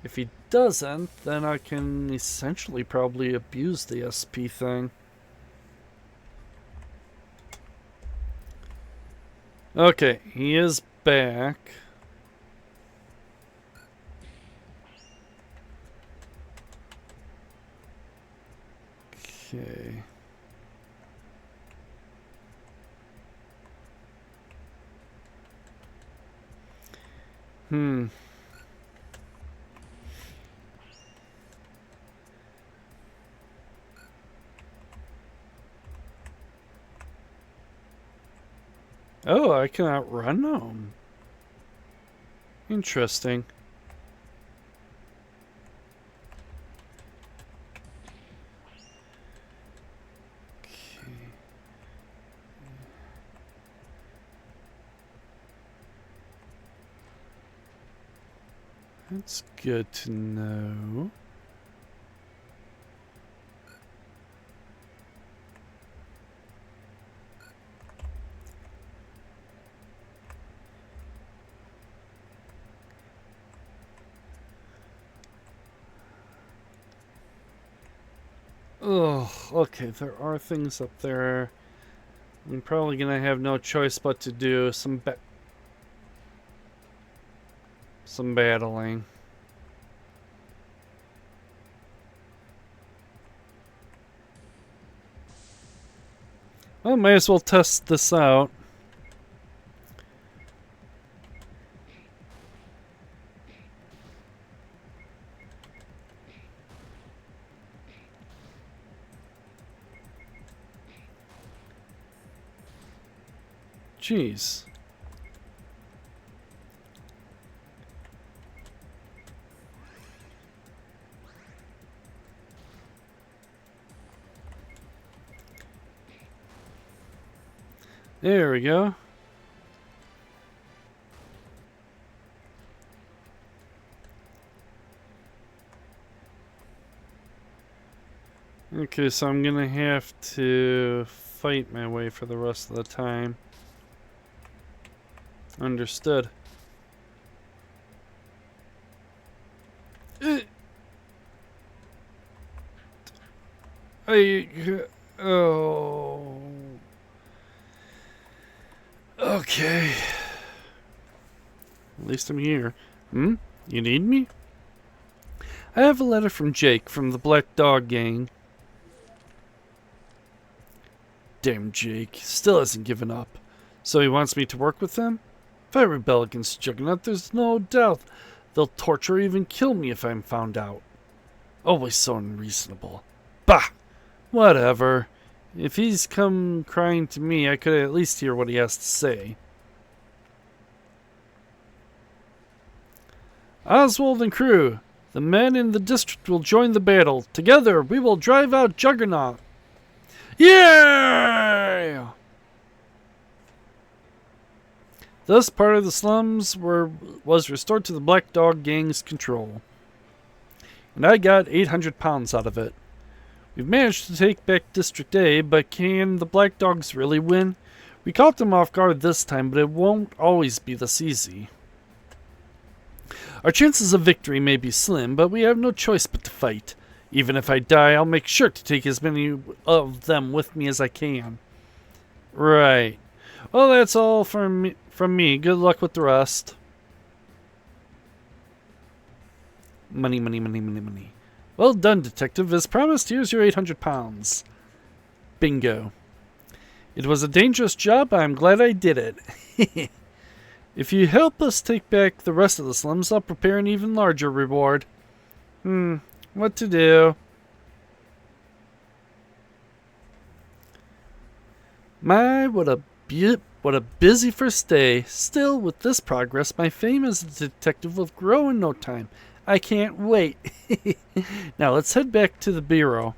If he doesn't, then I can essentially probably abuse the SP thing. Okay, he is back. Okay. Oh, I can outrun them. Interesting. Okay. That's good to know. Oh, okay, there are things up there. I'm probably gonna have no choice but to do some battling. Well, may as well test this out. Jeez. There we go. Okay, so I'm gonna have to fight my way for the rest of the time. Understood. Oh. Okay. At least I'm here. You need me? I have a letter from Jake from the Black Dog Gang. Damn Jake, still hasn't given up. So he wants me to work with them? If I rebel against Juggernaut, there's no doubt they'll torture or even kill me if I'm found out. Always so unreasonable. Bah! Whatever. If he's come crying to me, I could at least hear what he has to say. Oswald and crew, the men in the district will join the battle. Together, we will drive out Juggernaut. Yeah! Thus, part of the slums was restored to the Black Dog Gang's control. And I got 800 pounds out of it. We've managed to take back District A, but can the Black Dogs really win? We caught them off guard this time, but it won't always be this easy. Our chances of victory may be slim, but we have no choice but to fight. Even if I die, I'll make sure to take as many of them with me as I can. Right. Well, that's all from me. Good luck with the rest. Money, money, money, money, money. Well done, detective. As promised, here's your 800 pounds. Bingo. It was a dangerous job, but I'm glad I did it. If you help us take back the rest of the slums, I'll prepare an even larger reward. What to do? My, what a busy first day. Still, with this progress, my fame as a detective will grow in no time. I can't wait. Now let's head back to the bureau.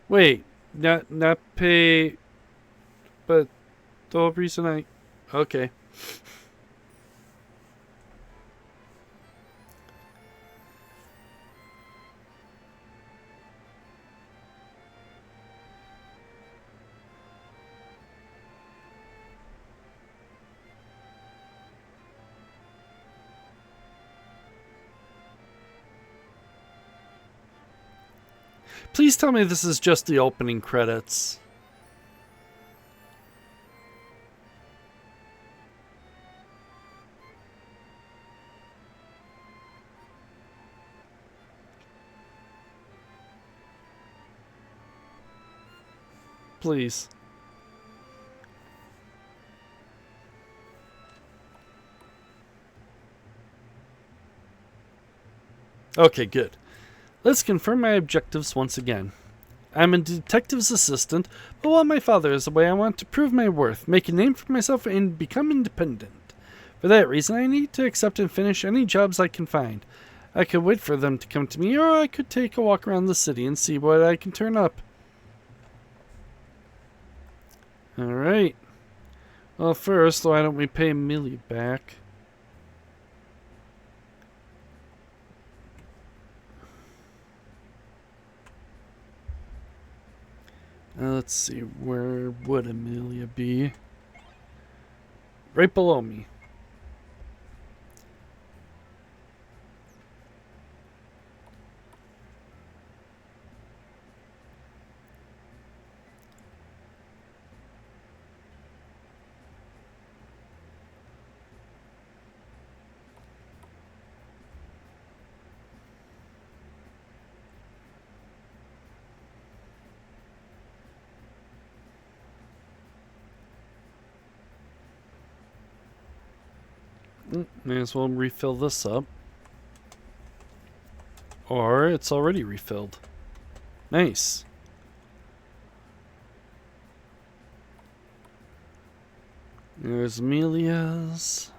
Wait, not pay, but the whole reason okay. Please tell me this is just the opening credits. Please. Okay, good. Let's confirm my objectives once again. I'm a detective's assistant, but while my father is away, I want to prove my worth, make a name for myself, and become independent. For that reason, I need to accept and finish any jobs I can find. I could wait for them to come to me, or I could take a walk around the city and see what I can turn up. Alright. Well, first, why don't we pay Amelia back? Let's see, where would Amelia be? Right below me. May as well refill this up. Or it's already refilled. Nice. There's Amelia's.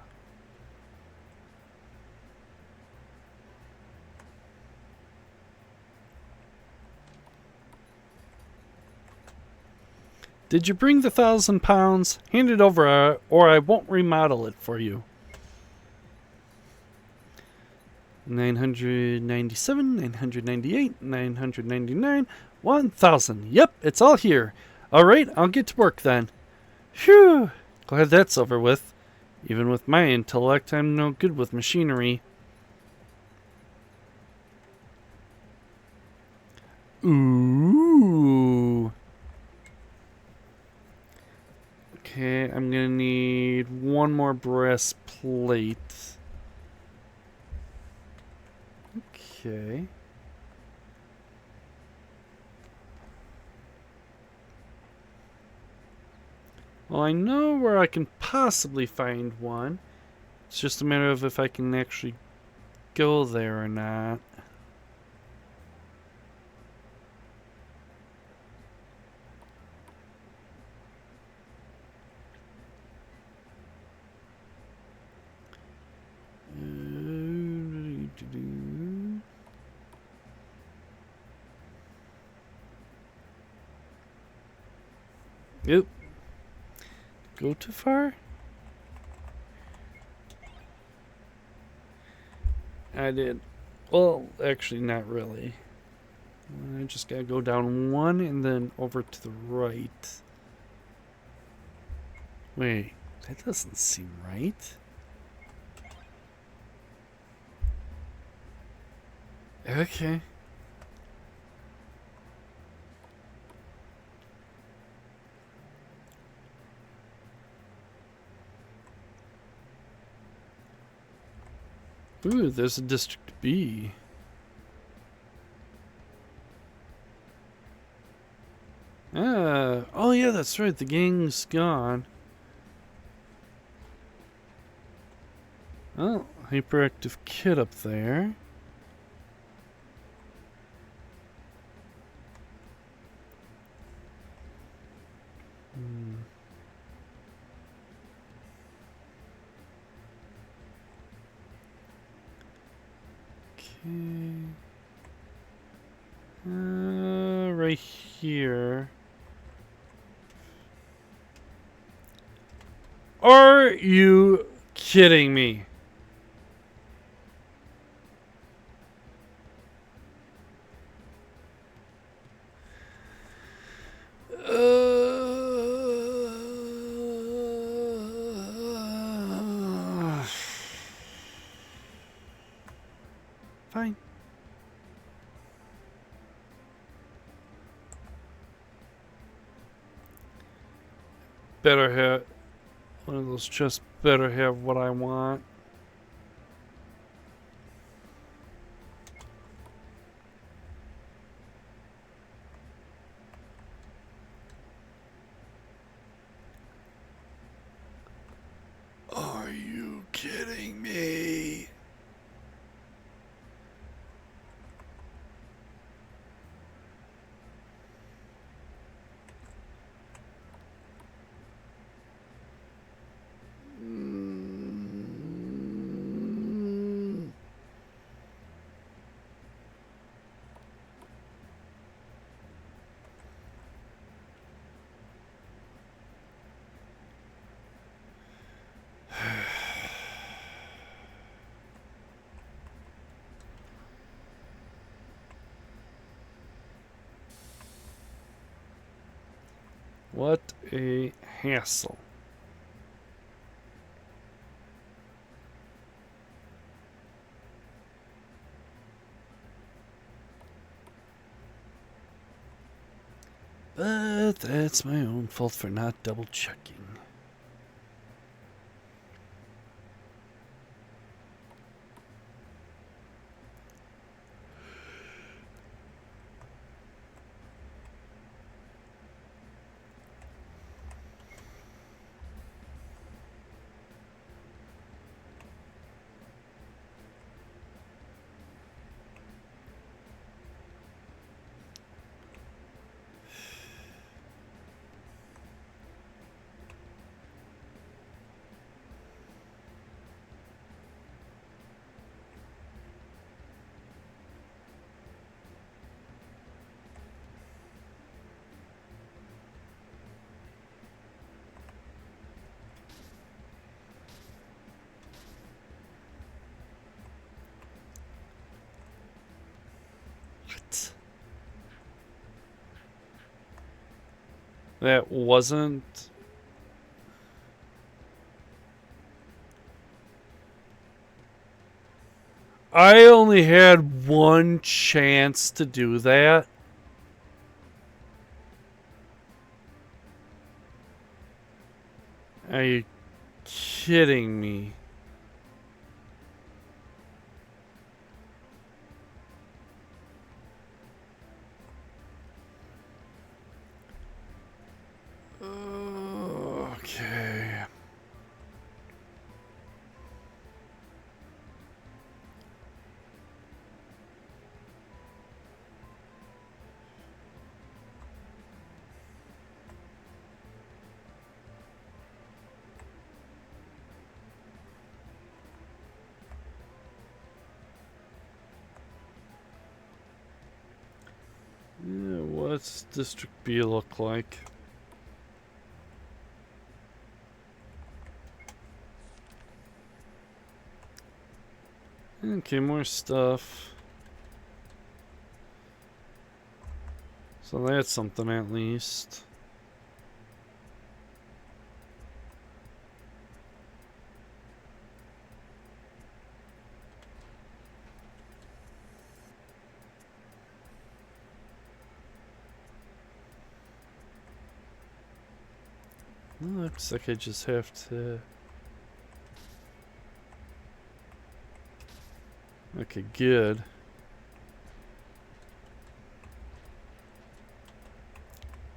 Did you bring the 1,000 pounds? Hand it over or I won't remodel it for you. 997, 998, 999, 1,000. Yep, it's all here. Alright, I'll get to work then. Phew, glad that's over with. Even with my intellect, I'm no good with machinery. Ooh. Okay, I'm gonna need one more brass plate. Okay. Well, I know where I can possibly find one. It's just a matter of if I can actually go there or not. Yep. Go too far? I did. Well, actually, not really. I just gotta go down one and then over to the right. Wait, that doesn't seem right. Okay. Ooh, there's a District B. Oh yeah, that's right. The gang's gone. Oh, hyperactive kid up there. Okay. Right here. Are you kidding me? Fine. Better have one of those chests. Better have what I want. Are you kidding me? What a hassle. But that's my own fault for not double checking. What? That wasn't. I only had one chance to do that. Are you kidding me? Okay. Yeah, what's District B look like? Okay, more stuff. So that's something at least. Looks like I just have to... Okay, good.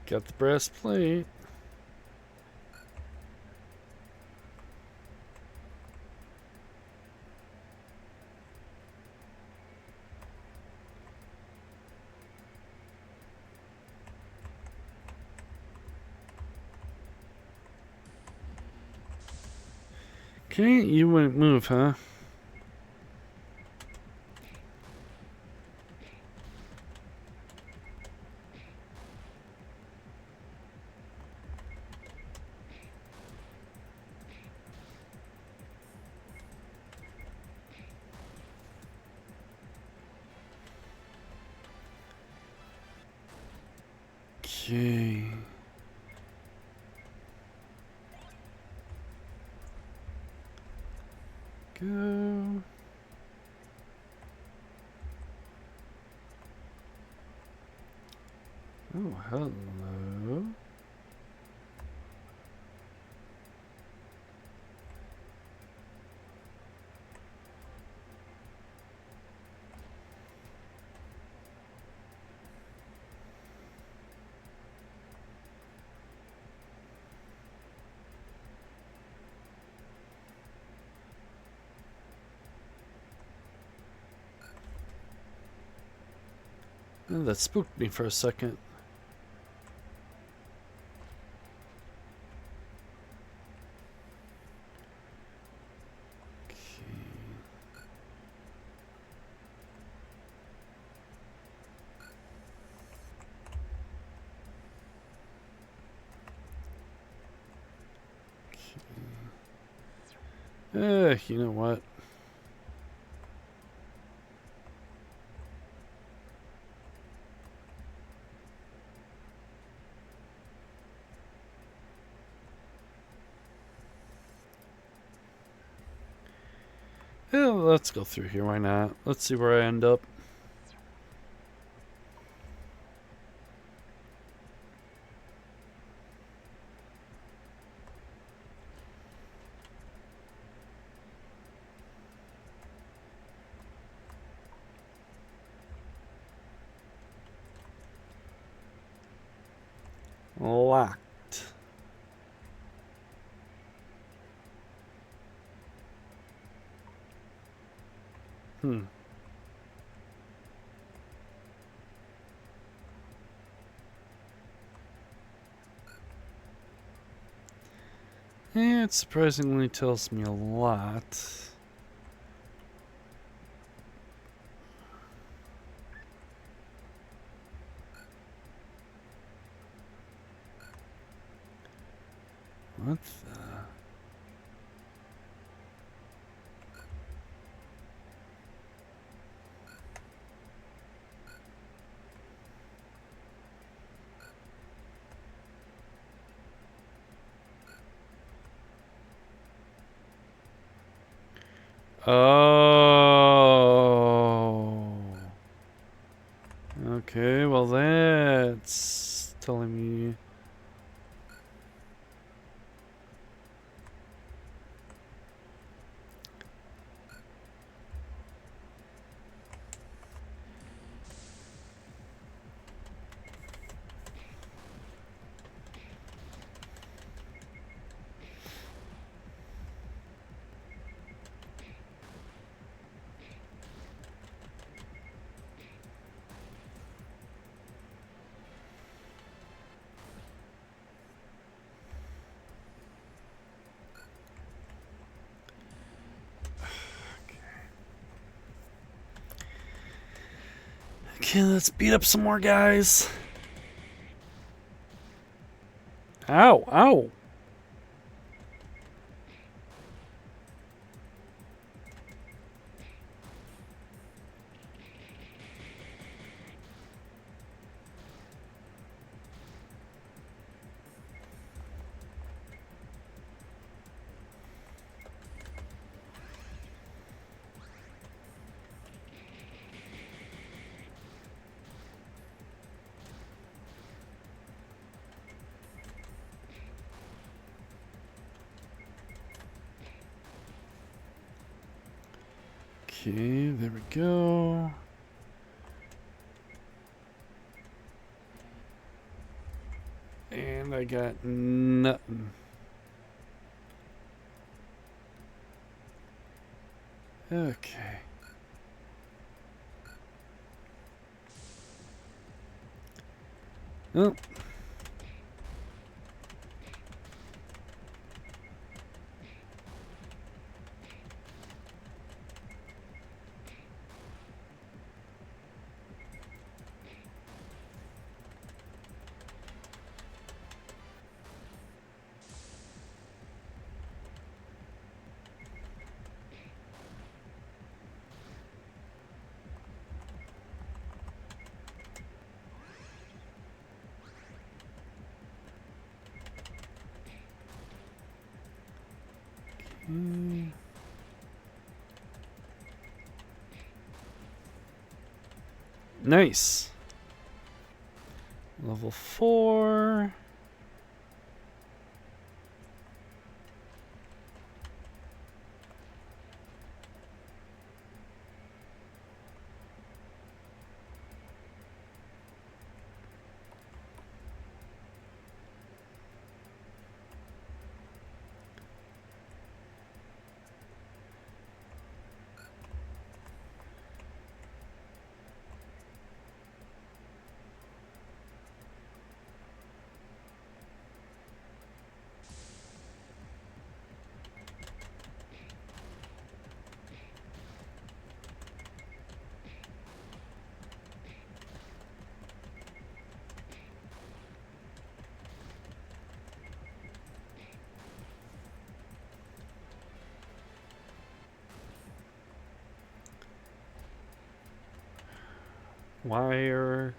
Got the brass plate. Okay, you wouldn't move, huh? Okay. Go. Oh, hello. Oh, that spooked me for a second. You know what? Yeah, let's go through here. Why not? Let's see where I end up. Locked. Yeah, it surprisingly tells me a lot. What the... Oh. Okay, well that's telling me... Okay, let's beat up some more guys. Ow, ow. Okay, there we go. And I got nothing. Okay. Oh. Nice. Level 4. Wire.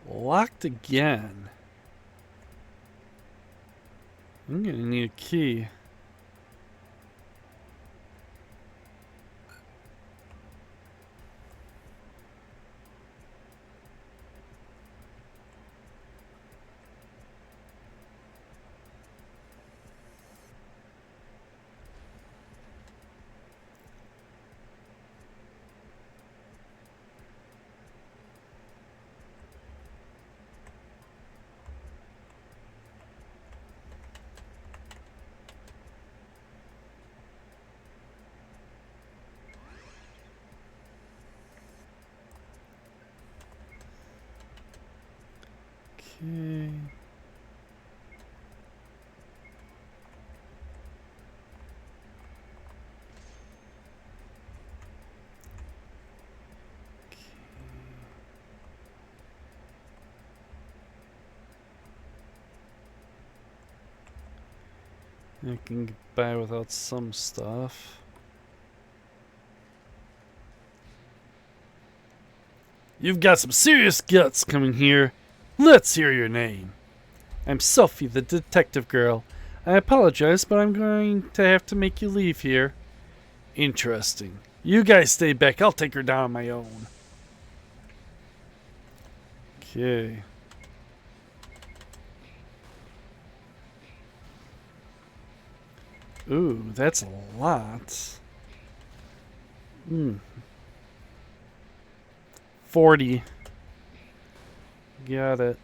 Locked again. I'm gonna need a key. Okay. I can get by without some stuff. You've got some serious guts coming here. Let's hear your name. I'm Sophie, the detective girl. I apologize, but I'm going to have to make you leave here. Interesting. You guys stay back. I'll take her down on my own. Okay. Ooh, that's a lot. 40. Got it.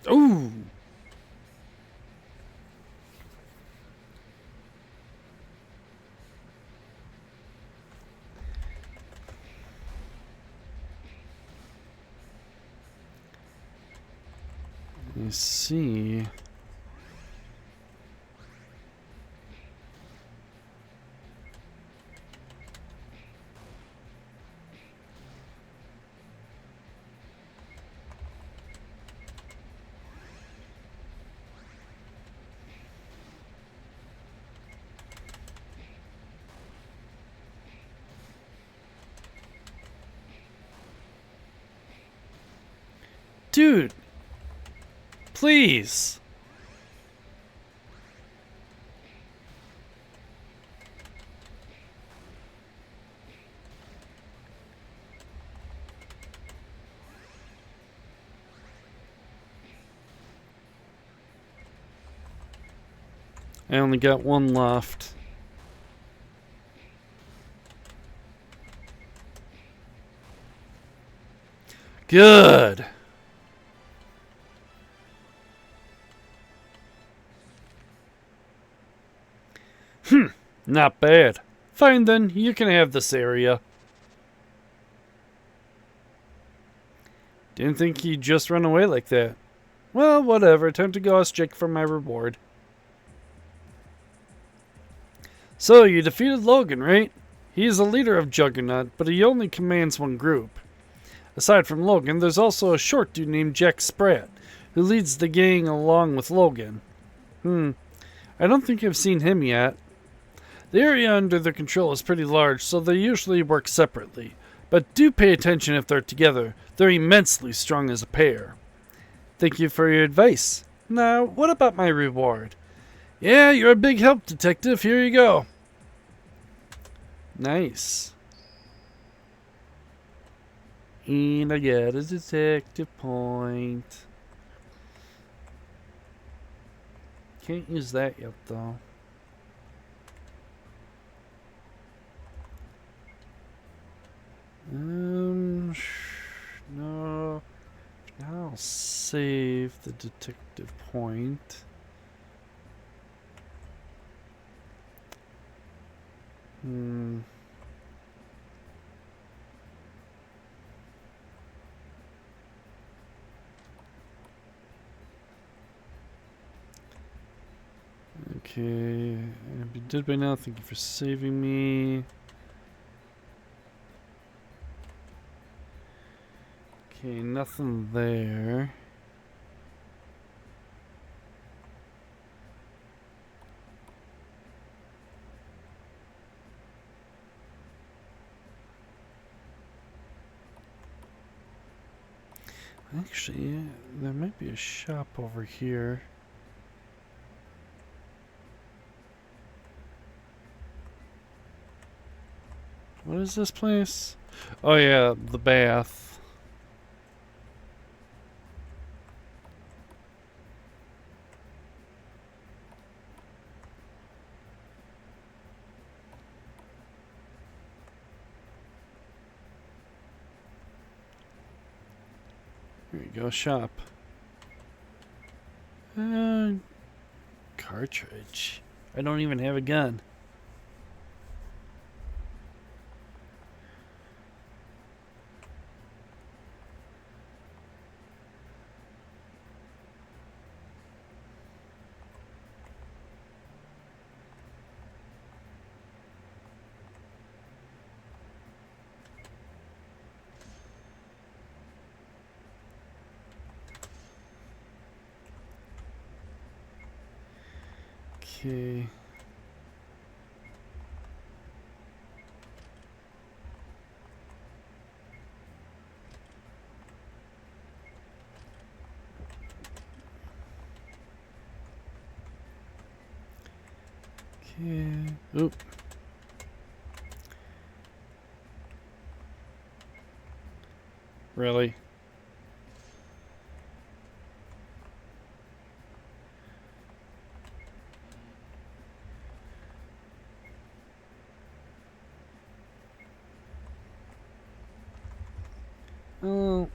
Ooh. Let me see. Dude, please. I only got one left. Good. Not bad. Fine then, you can have this area. Didn't think he'd just run away like that. Well, whatever. Time to go ask Jake for my reward. So, you defeated Logan, right? He is the leader of Juggernaut, but he only commands one group. Aside from Logan, there's also a short dude named Jack Spratt, who leads the gang along with Logan. I don't think I've seen him yet. The area under their control is pretty large, so they usually work separately. But do pay attention if they're together. They're immensely strong as a pair. Thank you for your advice. Now, what about my reward? Yeah, you're a big help, detective. Here you go. Nice. And I get a detective point. Can't use that yet, though. No. Now I'll save the detective point. Okay, if you did by now, thank you for saving me. Okay, nothing there. Actually, there might be a shop over here. What is this place? Oh yeah, the bath. Here you go, shop. Cartridge. I don't even have a gun. Okay. Okay. Oop. Really? Oh,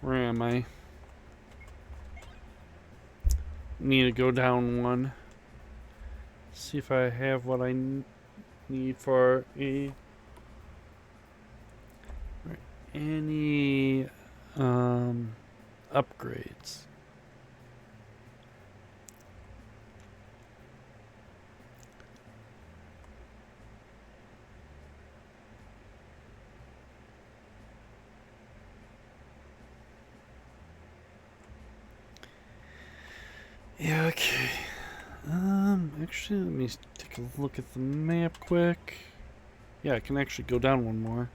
where am I? Need to go down one. See if I have what I need for any upgrades. Yeah, okay. Actually, let me take a look at the map quick. Yeah, I can actually go down one more.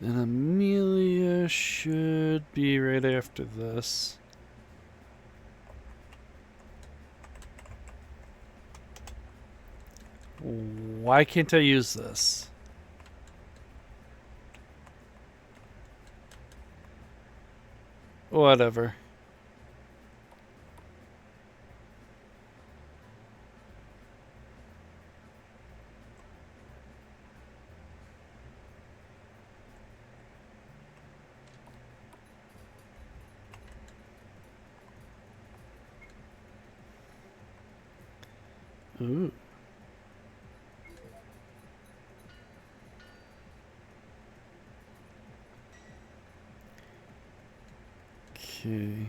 And Amelia should be right after this. Why can't I use this? Whatever. Ooh. Okay.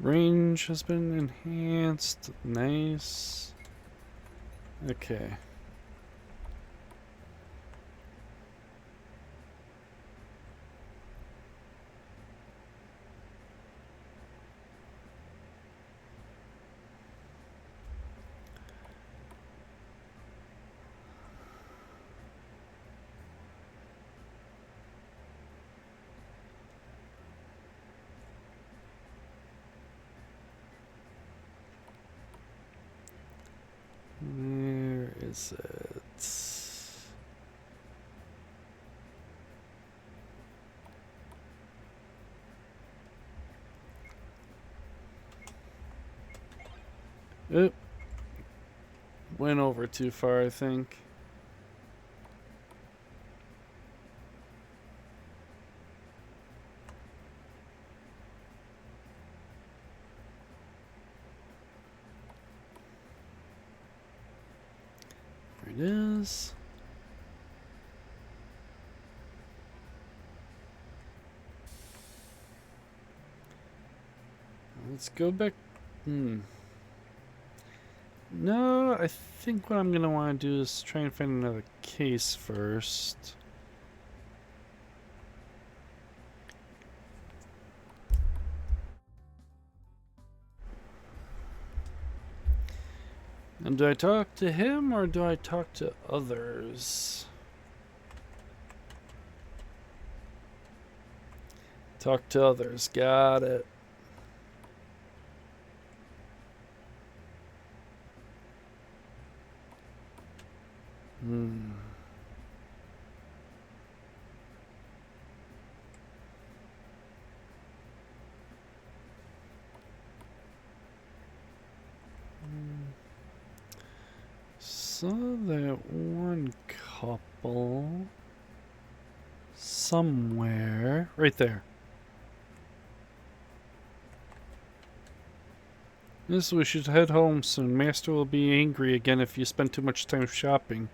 Range has been enhanced. Nice. Okay. Where is it? Oop. Went over too far, I think. There it is. Let's go back. No, I think what I'm going to want to do is try and find another case first. And do I talk to him or do I talk to others? Talk to others. Got it. Saw that one couple somewhere. Right there. Yes, we should head home soon. Master will be angry again if you spend too much time shopping.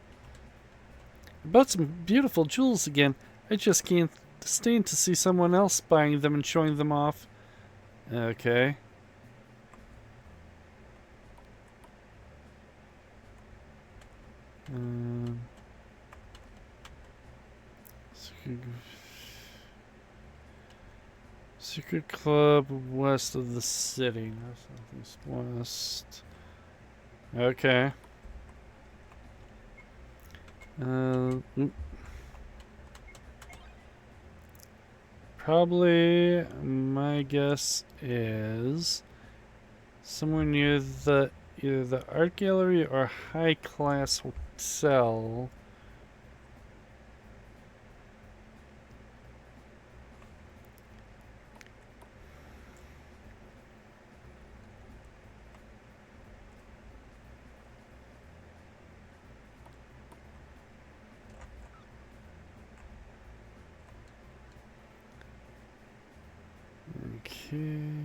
I bought some beautiful jewels again. I just can't stand to see someone else buying them and showing them off. Okay. Secret Club west of the city. Southeast west. Okay. Probably my guess is somewhere near the either the art gallery or high class hotel. Okay.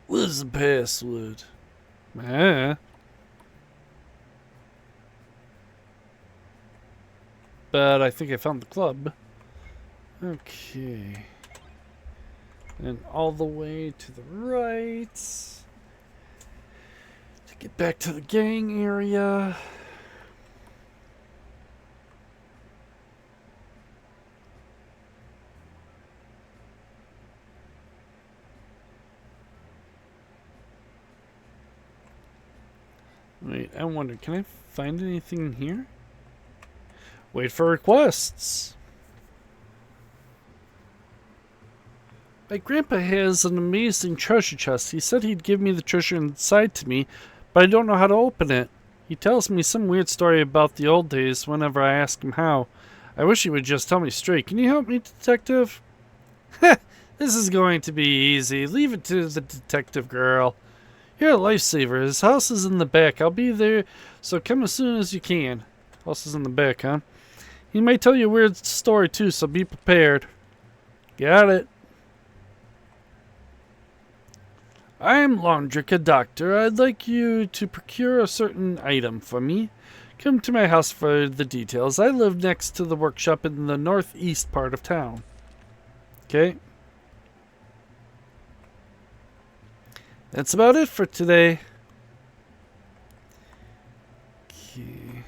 What is the password? But I think I found the club. Okay. And all the way to the right. To get back to the gang area. Wait, I wonder, can I find anything in here? Wait for requests. My grandpa has an amazing treasure chest. He said he'd give me the treasure inside to me, but I don't know how to open it. He tells me some weird story about the old days whenever I ask him how. I wish he would just tell me straight. Can you help me, detective? Heh, this is going to be easy. Leave it to the detective girl. You're a lifesaver. His house is in the back. I'll be there, so come as soon as you can. House is in the back, huh? He might tell you a weird story too, so be prepared. Got it. I'm Laundrica Doctor. I'd like you to procure a certain item for me. Come to my house for the details. I live next to the workshop in the northeast part of town. Okay. That's about it for today. Okay.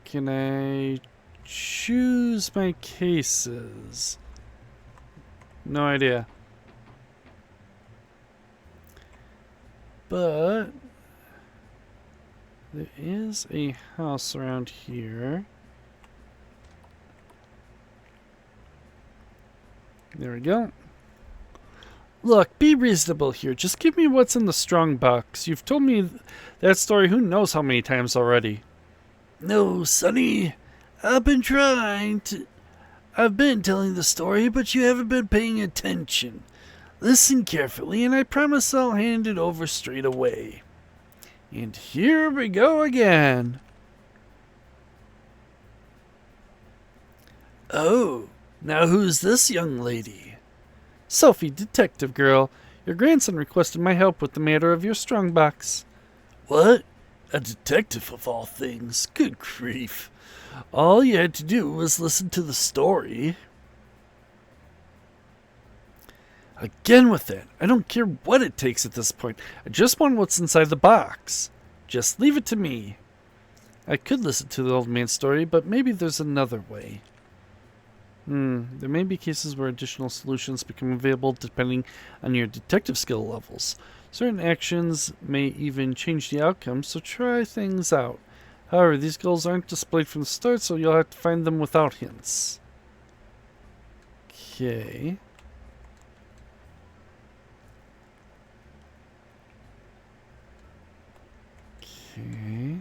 Can I choose my cases? No idea. But there is a house around here. There we go. Look, be reasonable here. Just give me what's in the strong box. You've told me that story who knows how many times already. No, Sonny. I've been telling the story, but you haven't been paying attention. Listen carefully, and I promise I'll hand it over straight away. And here we go again. Oh, now who's this young lady? Sophie, detective girl. Your grandson requested my help with the matter of your strongbox. What? A detective of all things? Good grief. All you had to do was listen to the story. Again with that. I don't care what it takes at this point. I just want what's inside the box. Just leave it to me. I could listen to the old man's story, but maybe there's another way. There may be cases where additional solutions become available depending on your detective skill levels. Certain actions may even change the outcome, so try things out. However, these goals aren't displayed from the start, so you'll have to find them without hints. Okay. Okay.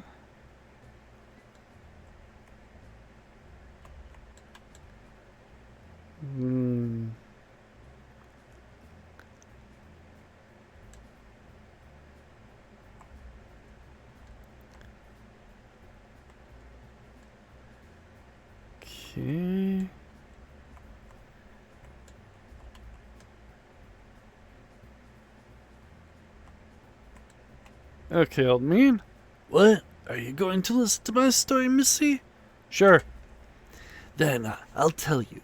Okay. Okay, old man. What? Are you going to listen to my story, Missy? Sure. Then I'll tell you.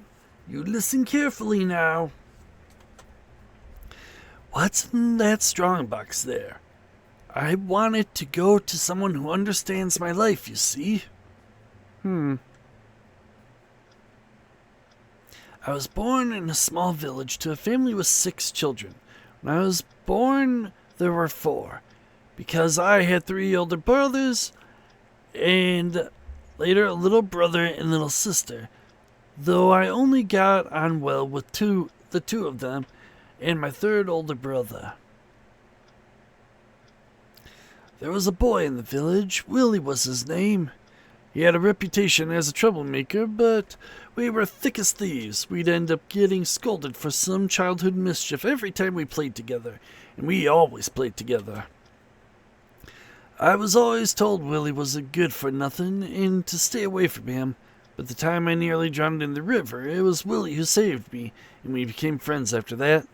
You listen carefully now. What's in that strongbox there? I want it to go to someone who understands my life, you see. I was born in a small village to a family with 6 children. When I was born, there were 4. Because I had 3 older brothers, and later a little brother and little sister. Though I only got on well with the two of them, and my 3rd older brother. There was a boy in the village. Willie was his name. He had a reputation as a troublemaker, but we were thick as thieves. We'd end up getting scolded for some childhood mischief every time we played together, and we always played together. I was always told Willie was a good-for-nothing and to stay away from him, but the time I nearly drowned in the river, it was Willie who saved me, and we became friends after that.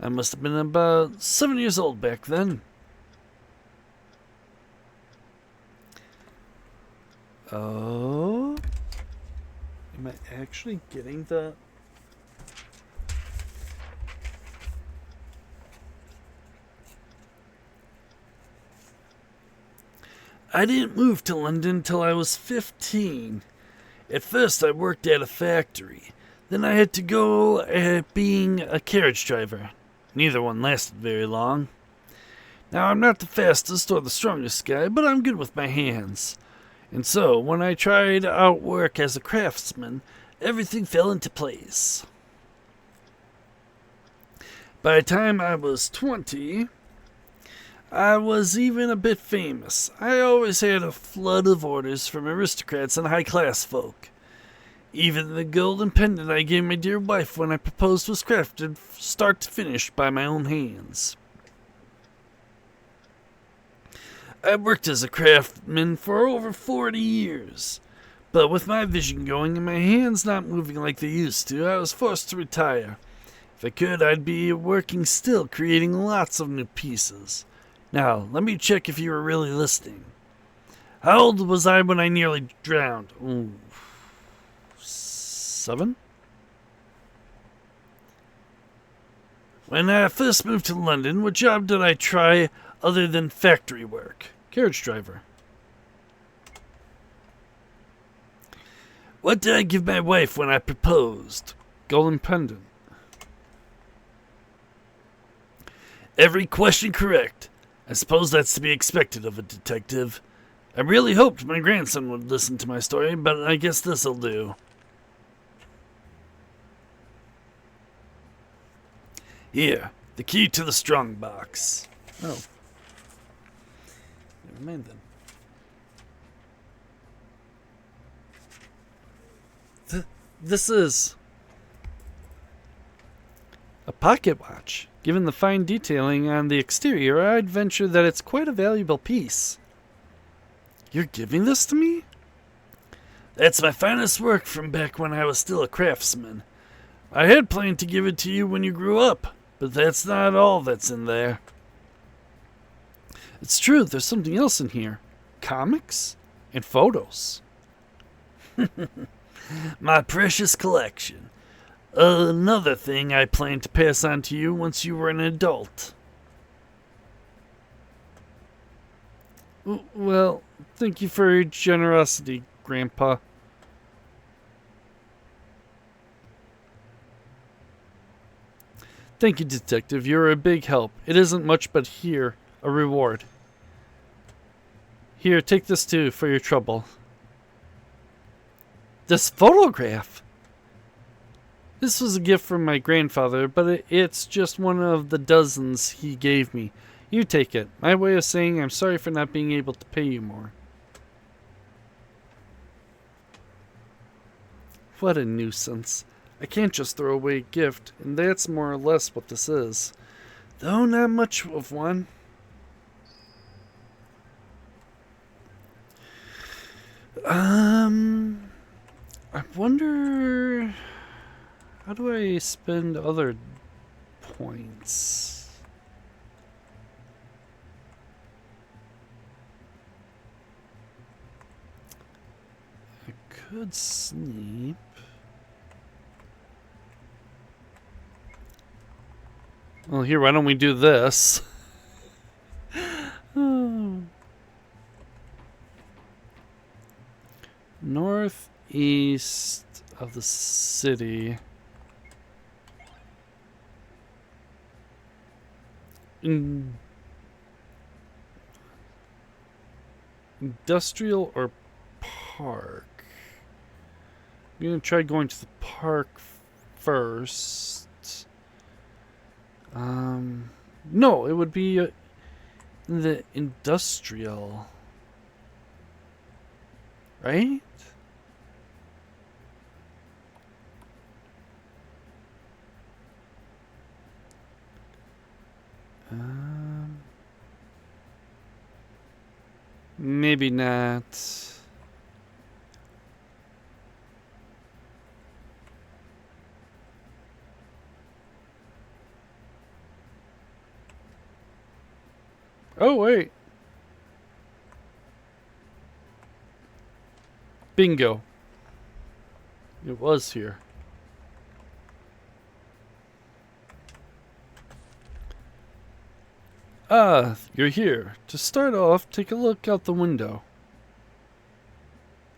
I must have been about 7 years old back then. Oh? Am I actually getting the... I didn't move to London till I was 15. At first I worked at a factory. Then I had to go at being a carriage driver. Neither one lasted very long. Now, I'm not the fastest or the strongest guy, but I'm good with my hands. And so, when I tried out work as a craftsman, everything fell into place. By the time I was 20, I was even a bit famous. I always had a flood of orders from aristocrats and high-class folk. Even the golden pendant I gave my dear wife when I proposed was crafted start to finish by my own hands. I worked as a craftsman for over 40 years, but with my vision going and my hands not moving like they used to, I was forced to retire. If I could, I'd be working still, creating lots of new pieces. Now, let me check if you were really listening. How old was I when I nearly drowned? Ooh, 7? When I first moved to London, what job did I try other than factory work? Carriage driver. What did I give my wife when I proposed? Golden pendant. Every question correct. I suppose that's to be expected of a detective. I really hoped my grandson would listen to my story, but I guess this'll do. Here, the key to the strong box. Oh. Never mind then. This is a pocket watch. Given the fine detailing on the exterior, I'd venture that it's quite a valuable piece. You're giving this to me? That's my finest work from back when I was still a craftsman. I had planned to give it to you when you grew up, but that's not all that's in there. It's true, there's something else in here. Comics and photos. My precious collection. Another thing I plan to pass on to you once you were an adult. Well, thank you for your generosity, Grandpa. Thank you, Detective. You're a big help. It isn't much, but here, a reward. Here, take this too for your trouble. This photograph! This was a gift from my grandfather, but it's just one of the dozens he gave me. You take it. My way of saying I'm sorry for not being able to pay you more. What a nuisance. I can't just throw away a gift, and that's more or less what this is. Though not much of one. I wonder... How do I spend other points? I could sleep. Well, here, why don't we do this? Northeast of the city. Industrial or park? I'm gonna try going to the park first. No, it would be the industrial, right? Maybe not. Oh, wait. Bingo. It was here. Ah, you're here. To start off, take a look out the window.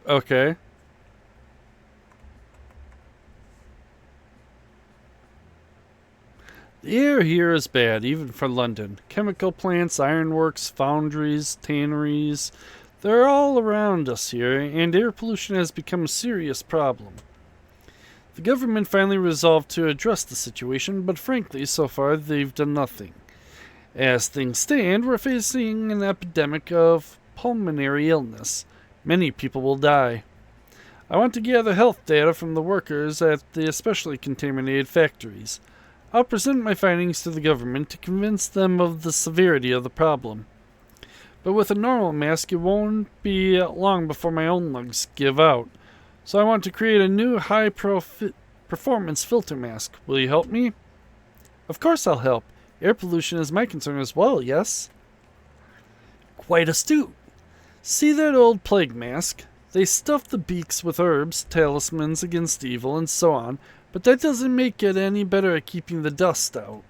Okay. The air here is bad, even for London. Chemical plants, ironworks, foundries, tanneries, they're all around us here, and air pollution has become a serious problem. The government finally resolved to address the situation, but frankly, so far they've done nothing. As things stand, we're facing an epidemic of pulmonary illness. Many people will die. I want to gather health data from the workers at the especially contaminated factories. I'll present my findings to the government to convince them of the severity of the problem. But with a normal mask, it won't be long before my own lungs give out. So I want to create a new high-performance filter mask. Will you help me? Of course I'll help. Air pollution is my concern as well, yes? Quite astute. See that old plague mask? They stuff the beaks with herbs, talismans against evil, and so on, but that doesn't make it any better at keeping the dust out.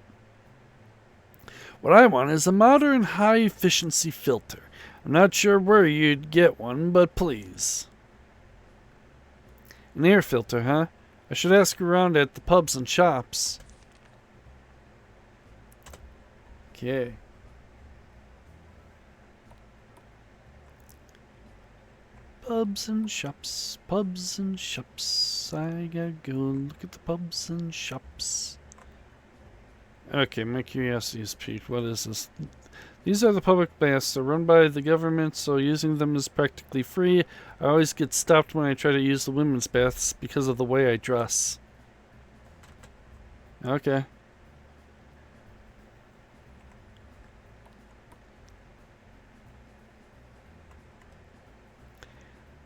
What I want is a modern, high-efficiency filter. I'm not sure where you'd get one, but please. An air filter, huh? I should ask around at the pubs and shops. Okay. Pubs and shops, pubs and shops. I gotta go look at the pubs and shops. Okay, my curiosity is piqued. What is this? These are the public baths. They're run by the government, so using them is practically free. I always get stopped when I try to use the women's baths because of the way I dress. Okay.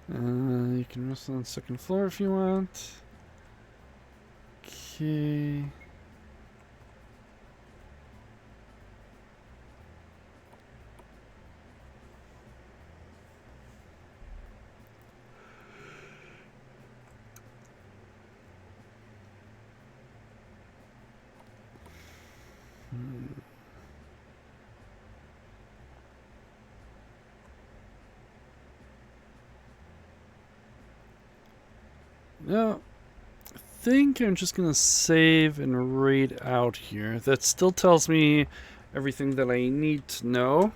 You can rest on the second floor if you want. Okay. Now, I think I'm just going to save and raid out here. That still tells me everything that I need to know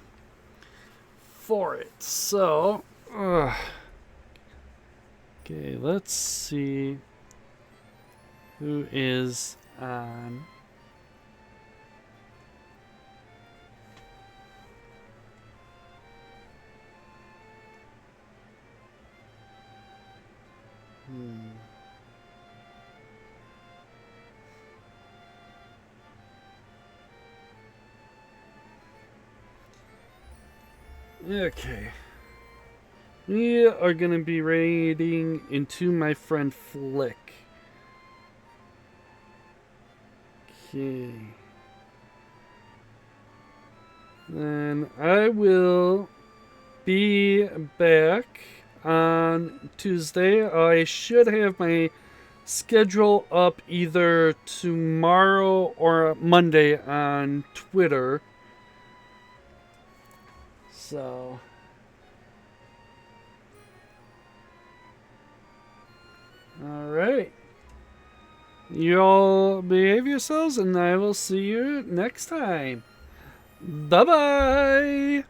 for it. So, okay, let's see who is on. Okay. We are going to be raiding into my friend Flick. Okay. Then I will be back on Tuesday. I should have my schedule up either tomorrow or Monday on Twitter. So, alright. You all behave yourselves, and I will see you next time. Bye-bye!